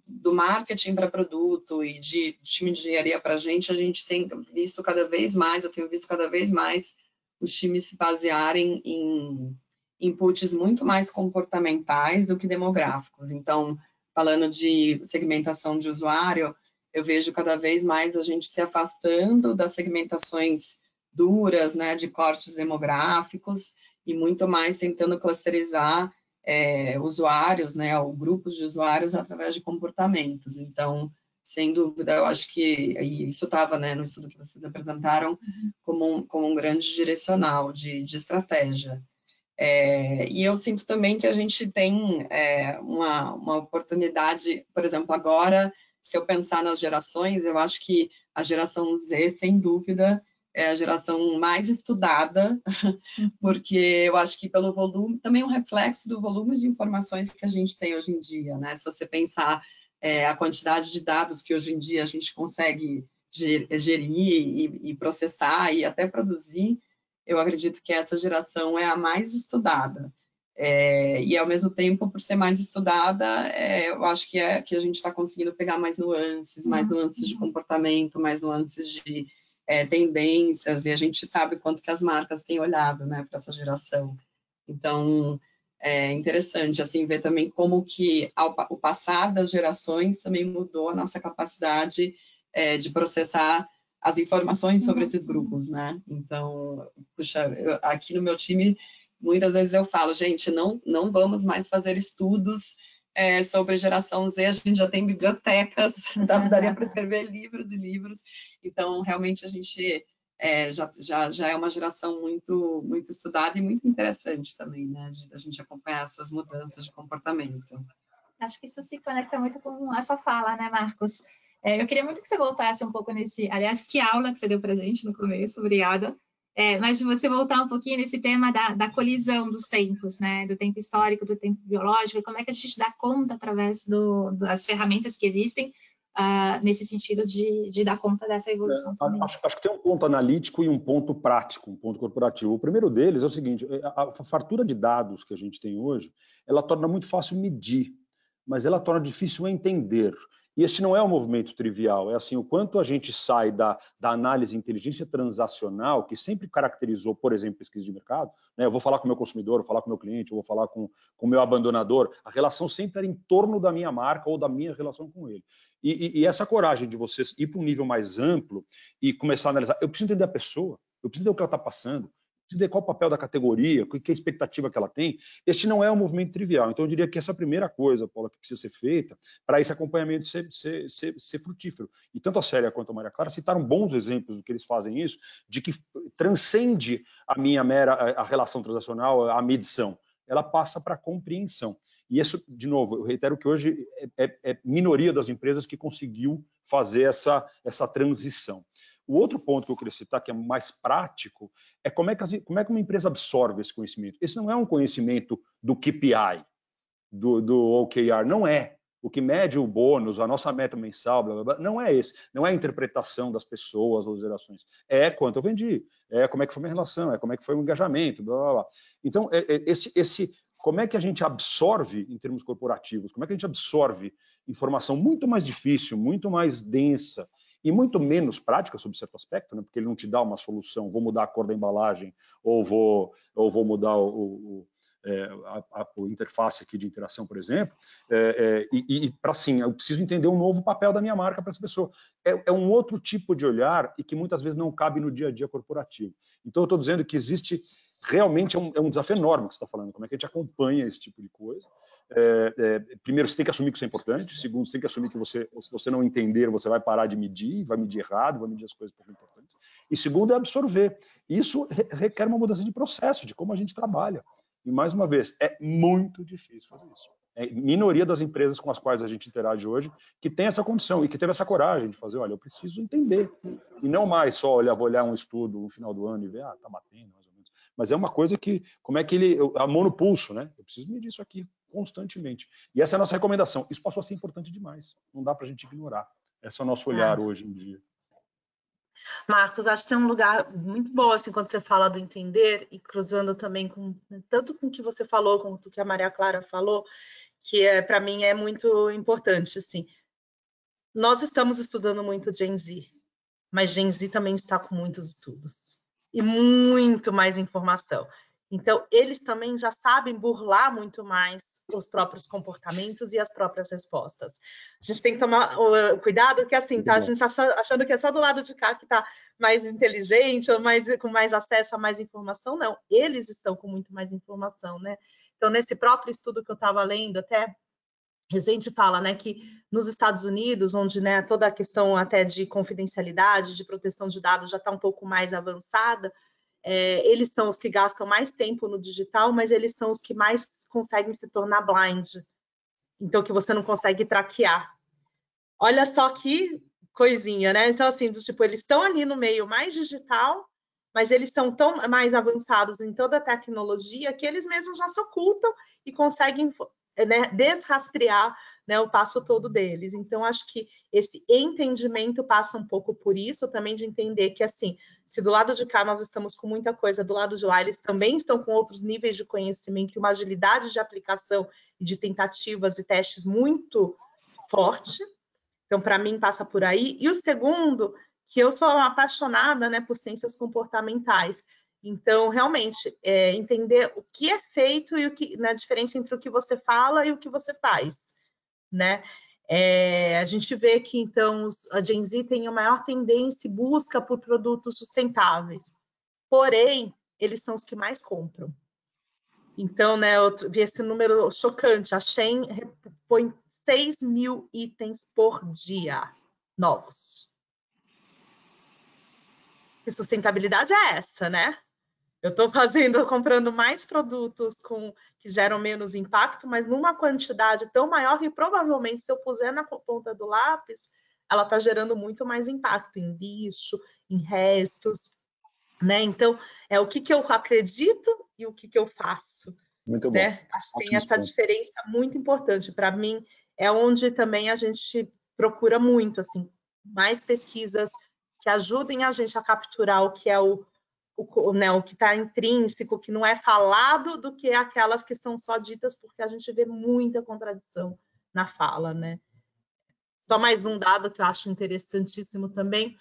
do marketing para produto e de time de engenharia para a gente tem visto cada vez mais, eu tenho visto cada vez mais os times se basearem em inputs muito mais comportamentais do que demográficos. Então, falando de segmentação de usuário, eu vejo cada vez mais a gente se afastando das segmentações duras, né, de cortes demográficos, e muito mais tentando clusterizar usuários, né, ou grupos de usuários através de comportamentos. Então, sem dúvida, eu acho que isso estava, né, no estudo que vocês apresentaram como um grande direcional de estratégia. E eu sinto também que a gente tem uma oportunidade, por exemplo, agora, se eu pensar nas gerações, eu acho que a geração Z, sem dúvida, é a geração mais estudada, porque eu acho que pelo volume, também é um reflexo do volume de informações que a gente tem hoje em dia, né? Se você pensar a quantidade de dados que hoje em dia a gente consegue gerir e processar e até produzir, eu acredito que essa geração é a mais estudada. E, ao mesmo tempo, por ser mais estudada, eu acho que a gente está conseguindo pegar mais nuances de comportamento, mais nuances de tendências, e a gente sabe quanto que as marcas têm olhado, né, para essa geração. Então, é interessante, assim, ver também como que o passar das gerações também mudou a nossa capacidade de processar as informações sobre esses grupos, né? Então, puxa, aqui no meu time, muitas vezes eu falo, gente, não vamos mais fazer estudos sobre geração Z, a gente já tem bibliotecas, daria para escrever livros e livros, então, realmente, a gente já é uma geração muito, muito estudada e muito interessante também, né, a gente acompanhar essas mudanças de comportamento. Acho que isso se conecta muito com a sua fala, né, Marcos? Eu queria muito que você voltasse um pouco aliás, que aula que você deu para a gente no começo, obrigada. Mas de você voltar um pouquinho nesse tema da colisão dos tempos, né? Do tempo histórico, do tempo biológico, e como é que a gente dá conta através das ferramentas que existem nesse sentido de dar conta dessa evolução também. Acho que tem um ponto analítico e um ponto prático, um ponto corporativo. O primeiro deles é o seguinte, a fartura de dados que a gente tem hoje, ela torna muito fácil medir, mas ela torna difícil entender. E este não é um movimento trivial, é assim, o quanto a gente sai da análise inteligência transacional, que sempre caracterizou, por exemplo, pesquisa de mercado, né? Eu vou falar com o meu consumidor, eu vou falar com o meu cliente, eu vou falar com o meu abandonador, a relação sempre era em torno da minha marca ou da minha relação com ele. E essa coragem de vocês ir para um nível mais amplo e começar a analisar, eu preciso entender a pessoa, eu preciso entender o que ela está passando, entender qual o papel da categoria, que é a expectativa que ela tem. Este não é um movimento trivial. Então, eu diria que essa é a primeira coisa, Paula, que precisa ser feita para esse acompanhamento ser frutífero. E tanto a Célia quanto a Maria Clara citaram bons exemplos do que eles fazem isso, de que transcende a minha a relação transacional, a medição. Ela passa para a compreensão. E isso, de novo, eu reitero que hoje é minoria das empresas que conseguiu fazer essa transição. O outro ponto que eu queria citar, que é mais prático, é como é que uma empresa absorve esse conhecimento. Esse não é um conhecimento do KPI, do OKR, não é. O que mede o bônus, a nossa meta mensal, blá, blá, blá, não é esse. Não é a interpretação das pessoas ou das gerações. É quanto eu vendi, é como é que foi a minha relação, é como é que foi o engajamento, blá, blá, blá. Então, como é que a gente absorve em termos corporativos, como é que a gente absorve informação muito mais difícil, muito mais densa, e muito menos prática sob certo aspecto, né? Porque ele não te dá uma solução, vou mudar a cor da embalagem, ou vou mudar a interface aqui de interação, por exemplo, e para assim, eu preciso entender um novo papel da minha marca para essa pessoa. É um outro tipo de olhar e que muitas vezes não cabe no dia a dia corporativo. Então, eu estou dizendo que existe, realmente é um desafio enorme que você está falando, como é que a gente acompanha esse tipo de coisa. Primeiro, você tem que assumir que isso é importante. Segundo, você tem que assumir que se você não entender, você vai parar de medir, vai medir errado, vai medir as coisas pouco importantes. E segundo, é absorver. Isso requer uma mudança de processo, de como a gente trabalha. E, mais uma vez, é muito difícil fazer isso. É minoria das empresas com as quais a gente interage hoje que tem essa condição e que teve essa coragem de fazer, olha, eu preciso entender. E não mais só, vou olhar um estudo no final do ano e ver, tá batendo, mais ou menos. Mas é uma coisa que, como é que a mão no pulso, né? Eu preciso medir isso aqui constantemente. E essa é a nossa recomendação. Isso passou a ser importante demais. Não dá para a gente ignorar. Esse é o nosso olhar hoje em dia. Marcos, acho que tem um lugar muito bom, assim, quando você fala do entender e cruzando também tanto com o que você falou, quanto o que a Maria Clara falou, que para mim é muito importante, assim. Nós estamos estudando muito Gen Z, mas Gen Z também está com muitos estudos e muito mais informação. Então, eles também já sabem burlar muito mais os próprios comportamentos e as próprias respostas. A gente tem que tomar cuidado, que assim, tá? A gente está achando que é só do lado de cá que está mais inteligente ou com mais acesso a mais informação. Não, eles estão com muito mais informação, né? Então, nesse próprio estudo que eu estava lendo, até recente fala, né, que nos Estados Unidos, onde, né, toda a questão até de confidencialidade, de proteção de dados já está um pouco mais avançada, eles são os que gastam mais tempo no digital, mas eles são os que mais conseguem se tornar blind. Então, que você não consegue traquear. Olha só que coisinha, né? Então, assim, tipo, eles estão ali no meio mais digital, mas eles são tão mais avançados em toda a tecnologia que eles mesmos já se ocultam e conseguem, né, desrastrear, né, o passo todo deles. Então, acho que esse entendimento passa um pouco por isso, também de entender que, assim, se do lado de cá nós estamos com muita coisa, do lado de lá eles também estão com outros níveis de conhecimento e uma agilidade de aplicação e de tentativas e testes muito forte. Então, para mim, passa por aí. E o segundo, que eu sou apaixonada, né, por ciências comportamentais. Então, realmente, entender o que é feito e a diferença entre o que você fala e o que você faz, né? A gente vê que, então, a Gen Z tem a maior tendência e busca por produtos sustentáveis. Porém, eles são os que mais compram. Então, né, eu vi esse número chocante. A Shein põe 6 mil itens por dia novos. Que sustentabilidade é essa, né? Eu estou comprando mais produtos que geram menos impacto, mas numa quantidade tão maior e provavelmente se eu puser na ponta do lápis, ela está gerando muito mais impacto em lixo, em restos, né? Então, é o que eu acredito e o que eu faço. Muito bom. Né? Acho que tem essa diferença muito importante. Para mim, é onde também a gente procura muito, assim, mais pesquisas que ajudem a gente a capturar o que é o que está intrínseco, que não é falado, do que aquelas que são só ditas, porque a gente vê muita contradição na fala, né? Só mais um dado que eu acho interessantíssimo também,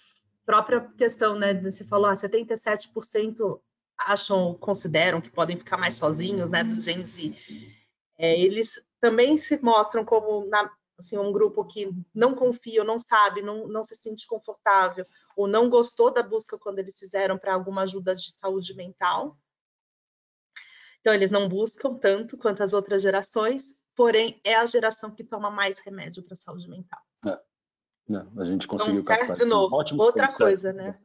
própria questão, né, você falou, 77% consideram que podem ficar mais sozinhos, né, do Gen Z. Eles também se mostram como assim, um grupo que não confia, não sabe, não se sente confortável, ou não gostou da busca quando eles fizeram para alguma ajuda de saúde mental. Então, eles não buscam tanto quanto as outras gerações, porém, é a geração que toma mais remédio para a saúde mental. A gente conseguiu então, captar de novo, outra coisa, né?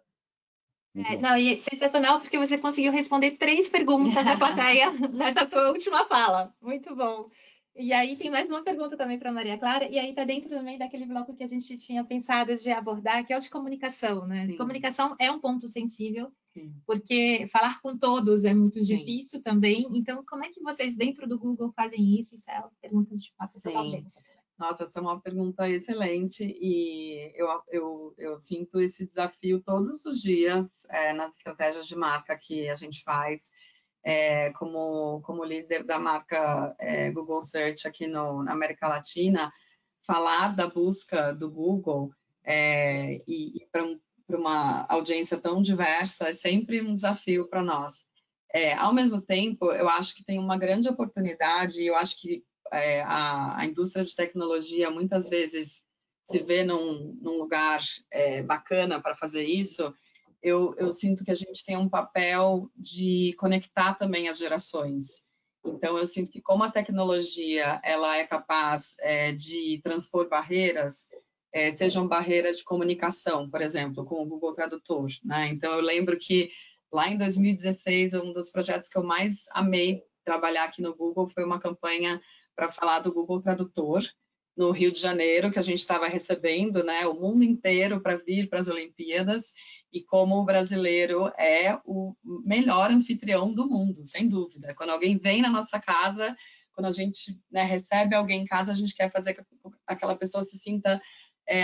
Não, e é sensacional porque você conseguiu responder 3 perguntas da plateia nessa sua última fala. Muito bom. E aí tem mais uma pergunta também para Maria Clara, e aí está dentro também daquele bloco que a gente tinha pensado de abordar, que é o de comunicação, né? Sim. Comunicação é um ponto sensível, sim, porque falar com todos é muito difícil, sim, também. Então, como é que vocês dentro do Google fazem isso? Isso é uma pergunta de fato para a audiência. Nossa, essa é uma pergunta excelente e eu sinto esse desafio todos os dias nas estratégias de marca que a gente faz. Como líder da marca Google Search aqui na América Latina, falar da busca do Google e para uma audiência tão diversa é sempre um desafio para nós. Ao mesmo tempo, eu acho que tem uma grande oportunidade, e eu acho que a indústria de tecnologia muitas vezes se vê num lugar bacana para fazer isso. Eu sinto que a gente tem um papel de conectar também as gerações. Então, eu sinto que como a tecnologia ela é capaz de transpor barreiras, sejam barreiras de comunicação, por exemplo, com o Google Tradutor, né? Então, eu lembro que lá em 2016, um dos projetos que eu mais amei trabalhar aqui no Google foi uma campanha para falar do Google Tradutor, no Rio de Janeiro, que a gente estava recebendo, né, o mundo inteiro para vir para as Olimpíadas, e como o brasileiro é o melhor anfitrião do mundo, sem dúvida. Quando alguém vem na nossa casa, quando a gente, né, recebe alguém em casa, a gente quer fazer que aquela pessoa se sinta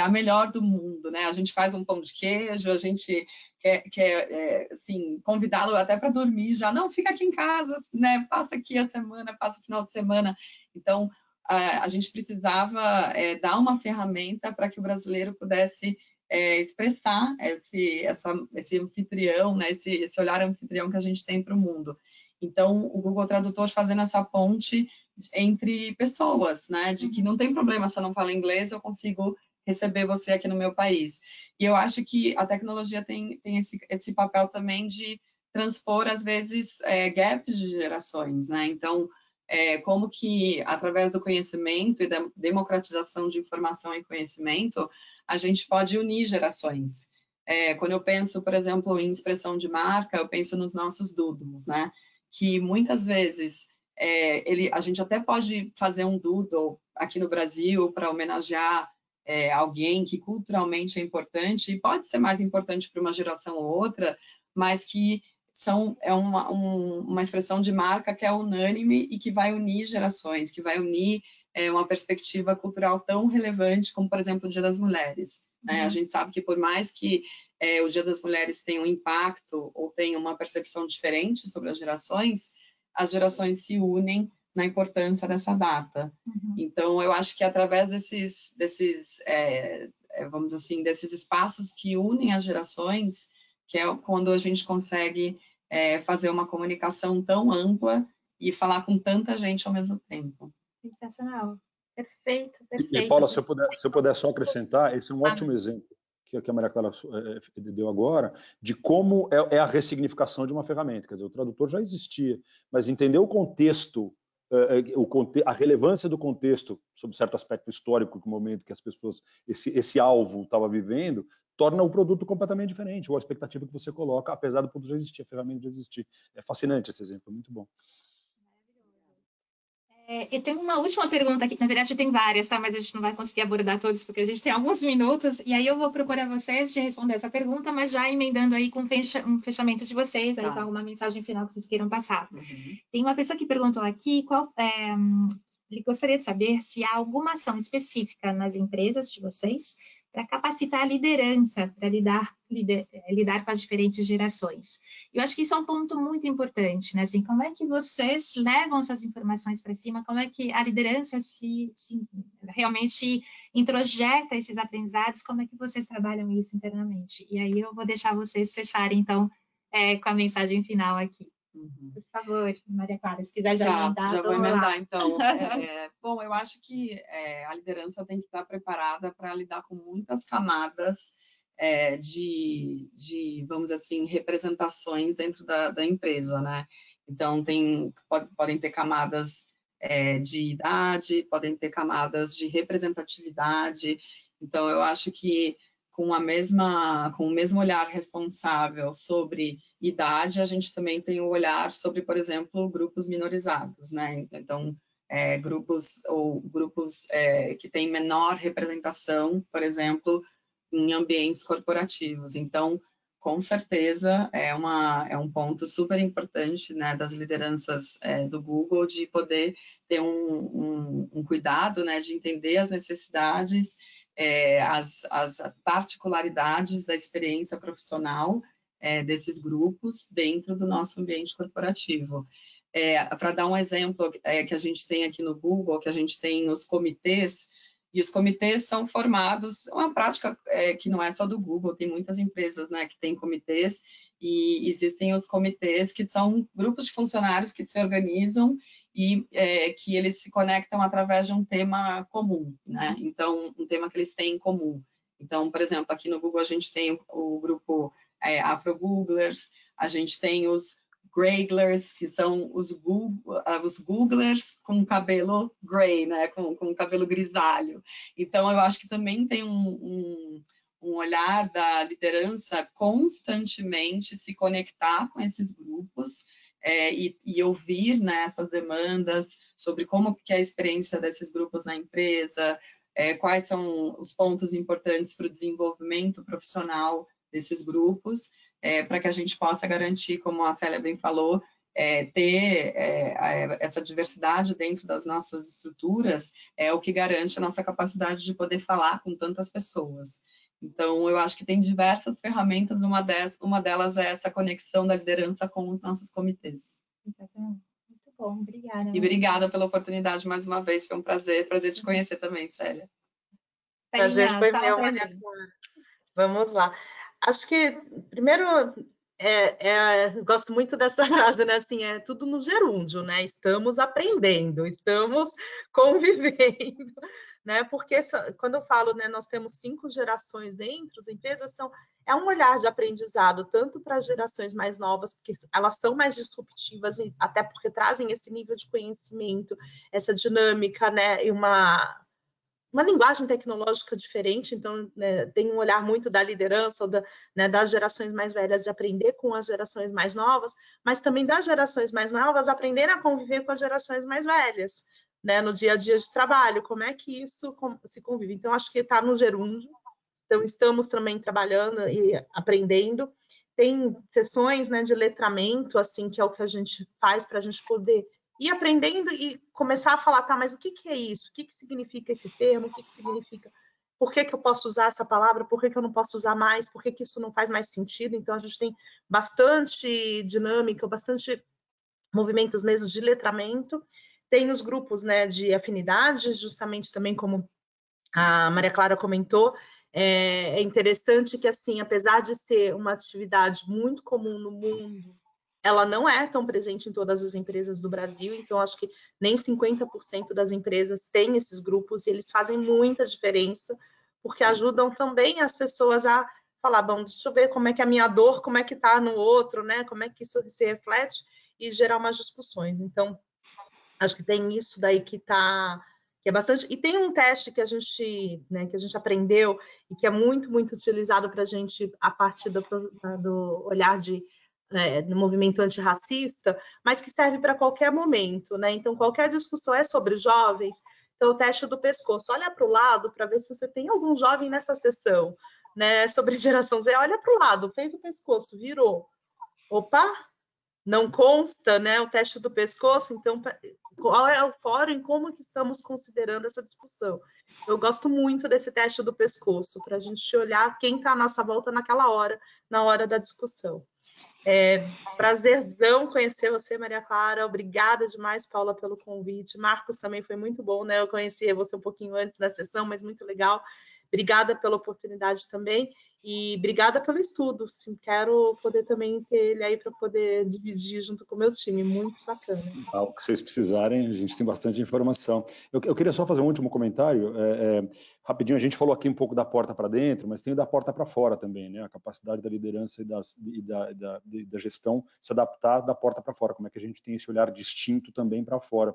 a melhor do mundo, né? A gente faz um pão de queijo, a gente quer assim, convidá-lo até para dormir já. Não, fica aqui em casa, né? Passa aqui a semana, passa o final de semana. Então, a gente precisava dar uma ferramenta para que o brasileiro pudesse expressar esse anfitrião, né? esse olhar anfitrião que a gente tem para o mundo. Então, o Google Tradutor fazendo essa ponte entre pessoas, né? De que não tem problema se eu não falo inglês, eu consigo receber você aqui no meu país. E eu acho que a tecnologia tem esse papel também de transpor, às vezes, gaps de gerações, né? Então, como que, através do conhecimento e da democratização de informação e conhecimento, a gente pode unir gerações. Quando eu penso, por exemplo, em expressão de marca, eu penso nos nossos doodles, né? Que muitas vezes a gente até pode fazer um doodle aqui no Brasil para homenagear alguém que culturalmente é importante, e pode ser mais importante para uma geração ou outra, mas que é uma expressão de marca que é unânime e que vai unir gerações, que vai unir uma perspectiva cultural tão relevante como, por exemplo, o Dia das Mulheres. A gente sabe que por mais que o Dia das Mulheres tenha um impacto ou tenha uma percepção diferente sobre as gerações se unem na importância dessa data. Então, eu acho que através desses vamos dizer assim, desses espaços que unem as gerações, que é quando a gente consegue fazer uma comunicação tão ampla e falar com tanta gente ao mesmo tempo. Sensacional. Perfeito. E, Paula, se eu puder só acrescentar, esse é um ótimo exemplo que a Maria Clara deu agora, de como é a ressignificação de uma ferramenta. Quer dizer, o tradutor já existia, mas entender o contexto, a relevância do contexto sobre certo aspecto histórico do momento que as pessoas, esse alvo estava vivendo, torna o produto completamente diferente, ou a expectativa que você coloca, apesar do produto já existir, a ferramenta já existir. É fascinante esse exemplo, é muito bom. Eu tenho uma última pergunta aqui, na verdade tem várias, tá? Mas a gente não vai conseguir abordar todos, porque a gente tem alguns minutos, e aí eu vou propor a vocês de responder essa pergunta, mas já emendando aí com um fechamento de vocês, aí com alguma mensagem final que vocês queiram passar. Tem uma pessoa que perguntou aqui, ele gostaria de saber se há alguma ação específica nas empresas de vocês para capacitar a liderança, para lidar com as diferentes gerações. Eu acho que isso é um ponto muito importante, né? Assim, como é que vocês levam essas informações para cima? Como é que a liderança se realmente introjeta esses aprendizados? Como é que vocês trabalham isso internamente? E aí eu vou deixar vocês fecharem, então, com a mensagem final aqui. Por favor, Maria Clara, se quiser já emendar. Já vou emendar, então. Bom, eu acho que a liderança tem que estar preparada para lidar com muitas camadas de, vamos dizer assim, representações dentro da empresa, né? Então, podem ter camadas de idade, podem ter camadas de representatividade. Então, eu acho que com o mesmo olhar responsável sobre idade, a gente também tem o olhar sobre, por exemplo, grupos minorizados, né? Então, grupos que têm menor representação, por exemplo, em ambientes corporativos. Então, com certeza, é um ponto super importante, né, das lideranças do Google, de poder ter um cuidado, né, de entender as necessidades, as particularidades da experiência profissional desses grupos dentro do nosso ambiente corporativo. Para dar um exemplo que a gente tem aqui no Google, que a gente tem os comitês, e os comitês são formados, uma prática que não é só do Google, tem muitas empresas, né, que têm comitês, e existem os comitês que são grupos de funcionários que se organizam e que eles se conectam através de um tema comum, né? Então, um tema que eles têm em comum. Então, por exemplo, aqui no Google a gente tem o grupo Afro-Googlers, a gente tem os Greyglers, que são os Googlers com cabelo grey, né? Com cabelo grisalho. Então, eu acho que também tem um olhar da liderança constantemente se conectar com esses grupos e ouvir, né, essas demandas sobre como que é a experiência desses grupos na empresa, quais são os pontos importantes para o desenvolvimento profissional desses grupos, para que a gente possa garantir, como a Célia bem falou, ter essa diversidade dentro das nossas estruturas é o que garante a nossa capacidade de poder falar com tantas pessoas. Então, eu acho que tem diversas ferramentas, uma delas é essa conexão da liderança com os nossos comitês. Muito bom, obrigada. E obrigada pela oportunidade mais uma vez, foi um prazer te conhecer também, Célia. Prazer foi meu, Maria Clara. Vamos lá. Acho que, primeiro, gosto muito dessa frase, né? Assim, é tudo no gerúndio, né? Estamos aprendendo, estamos convivendo, né? Porque quando eu falo, né, nós temos 5 gerações dentro da empresa, é um olhar de aprendizado, tanto para as gerações mais novas, porque elas são mais disruptivas, até porque trazem esse nível de conhecimento, essa dinâmica, né? E uma linguagem tecnológica diferente, então, né, tem um olhar muito da liderança, né, das gerações mais velhas de aprender com as gerações mais novas, mas também das gerações mais novas aprender a conviver com as gerações mais velhas, né, no dia a dia de trabalho, como é que isso se convive. Então, acho que está no gerúndio, então estamos também trabalhando e aprendendo. Tem sessões, né, de letramento, assim, que é o que a gente faz para a gente poder ir aprendendo e começar a falar, tá, mas o que é isso? O que significa esse termo? O que significa? Por que eu posso usar essa palavra? Por que eu não posso usar mais? Por que isso não faz mais sentido? Então, a gente tem bastante dinâmica, bastante movimentos mesmo de letramento. Tem os grupos, né, de afinidades, justamente também como a Maria Clara comentou, é interessante que, assim, apesar de ser uma atividade muito comum no mundo, ela não é tão presente em todas as empresas do Brasil, então acho que nem 50% das empresas têm esses grupos e eles fazem muita diferença, porque ajudam também as pessoas a falar, bom, deixa eu ver como é que a minha dor, como é que está no outro, né? Como é que isso se reflete e gerar umas discussões. Então, acho que tem isso daí que é bastante. E tem um teste que a gente, né, que a gente aprendeu e que é muito, muito utilizado para a gente a partir do olhar no movimento antirracista, mas que serve para qualquer momento, né? Então, qualquer discussão é sobre jovens, então o teste do pescoço, olha para o lado para ver se você tem algum jovem nessa sessão, né? Sobre geração Z, olha para o lado, fez o pescoço, virou. Opa, não consta, né, o teste do pescoço, então qual é o fórum e como que estamos considerando essa discussão? Eu gosto muito desse teste do pescoço, para a gente olhar quem está à nossa volta naquela hora, na hora da discussão. Prazerzão conhecer você, Maria Clara. Obrigada demais, Paula, pelo convite. Marcos também foi muito bom, né? Eu conheci você um pouquinho antes da sessão, mas muito legal. Obrigada pela oportunidade também e obrigada pelo estudo. Sim, quero poder também ter ele aí para poder dividir junto com o meu time. Muito bacana. O que vocês precisarem, a gente tem bastante informação. Eu queria só fazer um último comentário. Rapidinho, a gente falou aqui um pouco da porta para dentro, mas tem da porta para fora também, né? A capacidade da liderança e da gestão se adaptar da porta para fora. Como é que a gente tem esse olhar distinto também para fora?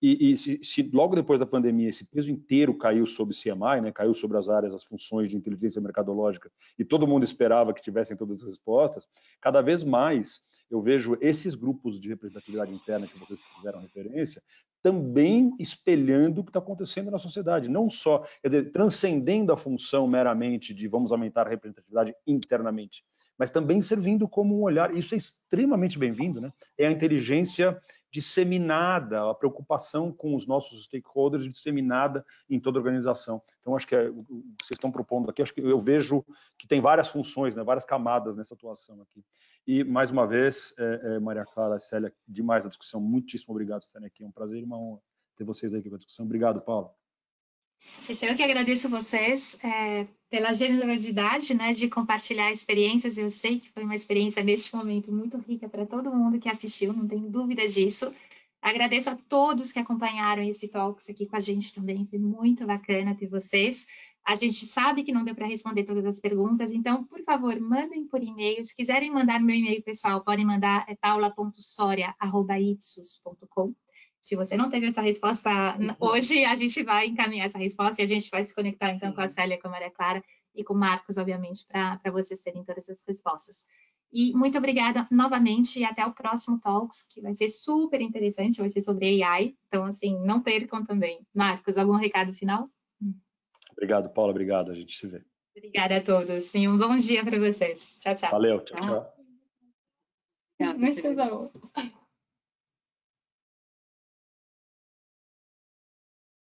E se logo depois da pandemia esse peso inteiro caiu sobre o CMI, né, caiu sobre as áreas, as funções de inteligência mercadológica, e todo mundo esperava que tivessem todas as respostas, cada vez mais eu vejo esses grupos de representatividade interna que vocês fizeram referência também espelhando o que está acontecendo na sociedade, não só, quer dizer, transcendendo a função meramente de vamos aumentar a representatividade internamente, mas também servindo como um olhar, isso é extremamente bem-vindo, né? É a inteligência disseminada, a preocupação com os nossos stakeholders disseminada em toda a organização. Então, acho que o que vocês estão propondo aqui, acho que eu vejo que tem várias funções, né, várias camadas nessa atuação aqui. E, mais uma vez, Maria Clara, Célia, demais a discussão. Muitíssimo obrigado por estarem aqui. É um prazer e uma honra ter vocês aqui com a discussão. Obrigado, Paulo. Eu que agradeço vocês pela generosidade, né, de compartilhar experiências. Eu sei que foi uma experiência, neste momento, muito rica para todo mundo que assistiu, não tenho dúvida disso. Agradeço a todos que acompanharam esse Talks aqui com a gente também, foi muito bacana ter vocês. A gente sabe que não deu para responder todas as perguntas, então, por favor, mandem por e-mail. Se quiserem mandar no meu e-mail pessoal, podem mandar, paula.soria@ipsos.com. Se você não teve essa resposta hoje, a gente vai encaminhar essa resposta e a gente vai se conectar, então, com a Célia, com a Maria Clara e com o Marcos, obviamente, para vocês terem todas essas respostas. E muito obrigada novamente e até o próximo Talks, que vai ser super interessante, vai ser sobre AI. Então, assim, não percam também. Marcos, algum recado final? Obrigado, Paula. Obrigado. A gente se vê. Obrigada a todos. E um bom dia para vocês. Tchau, tchau. Valeu. Tchau, tchau. Muito bom.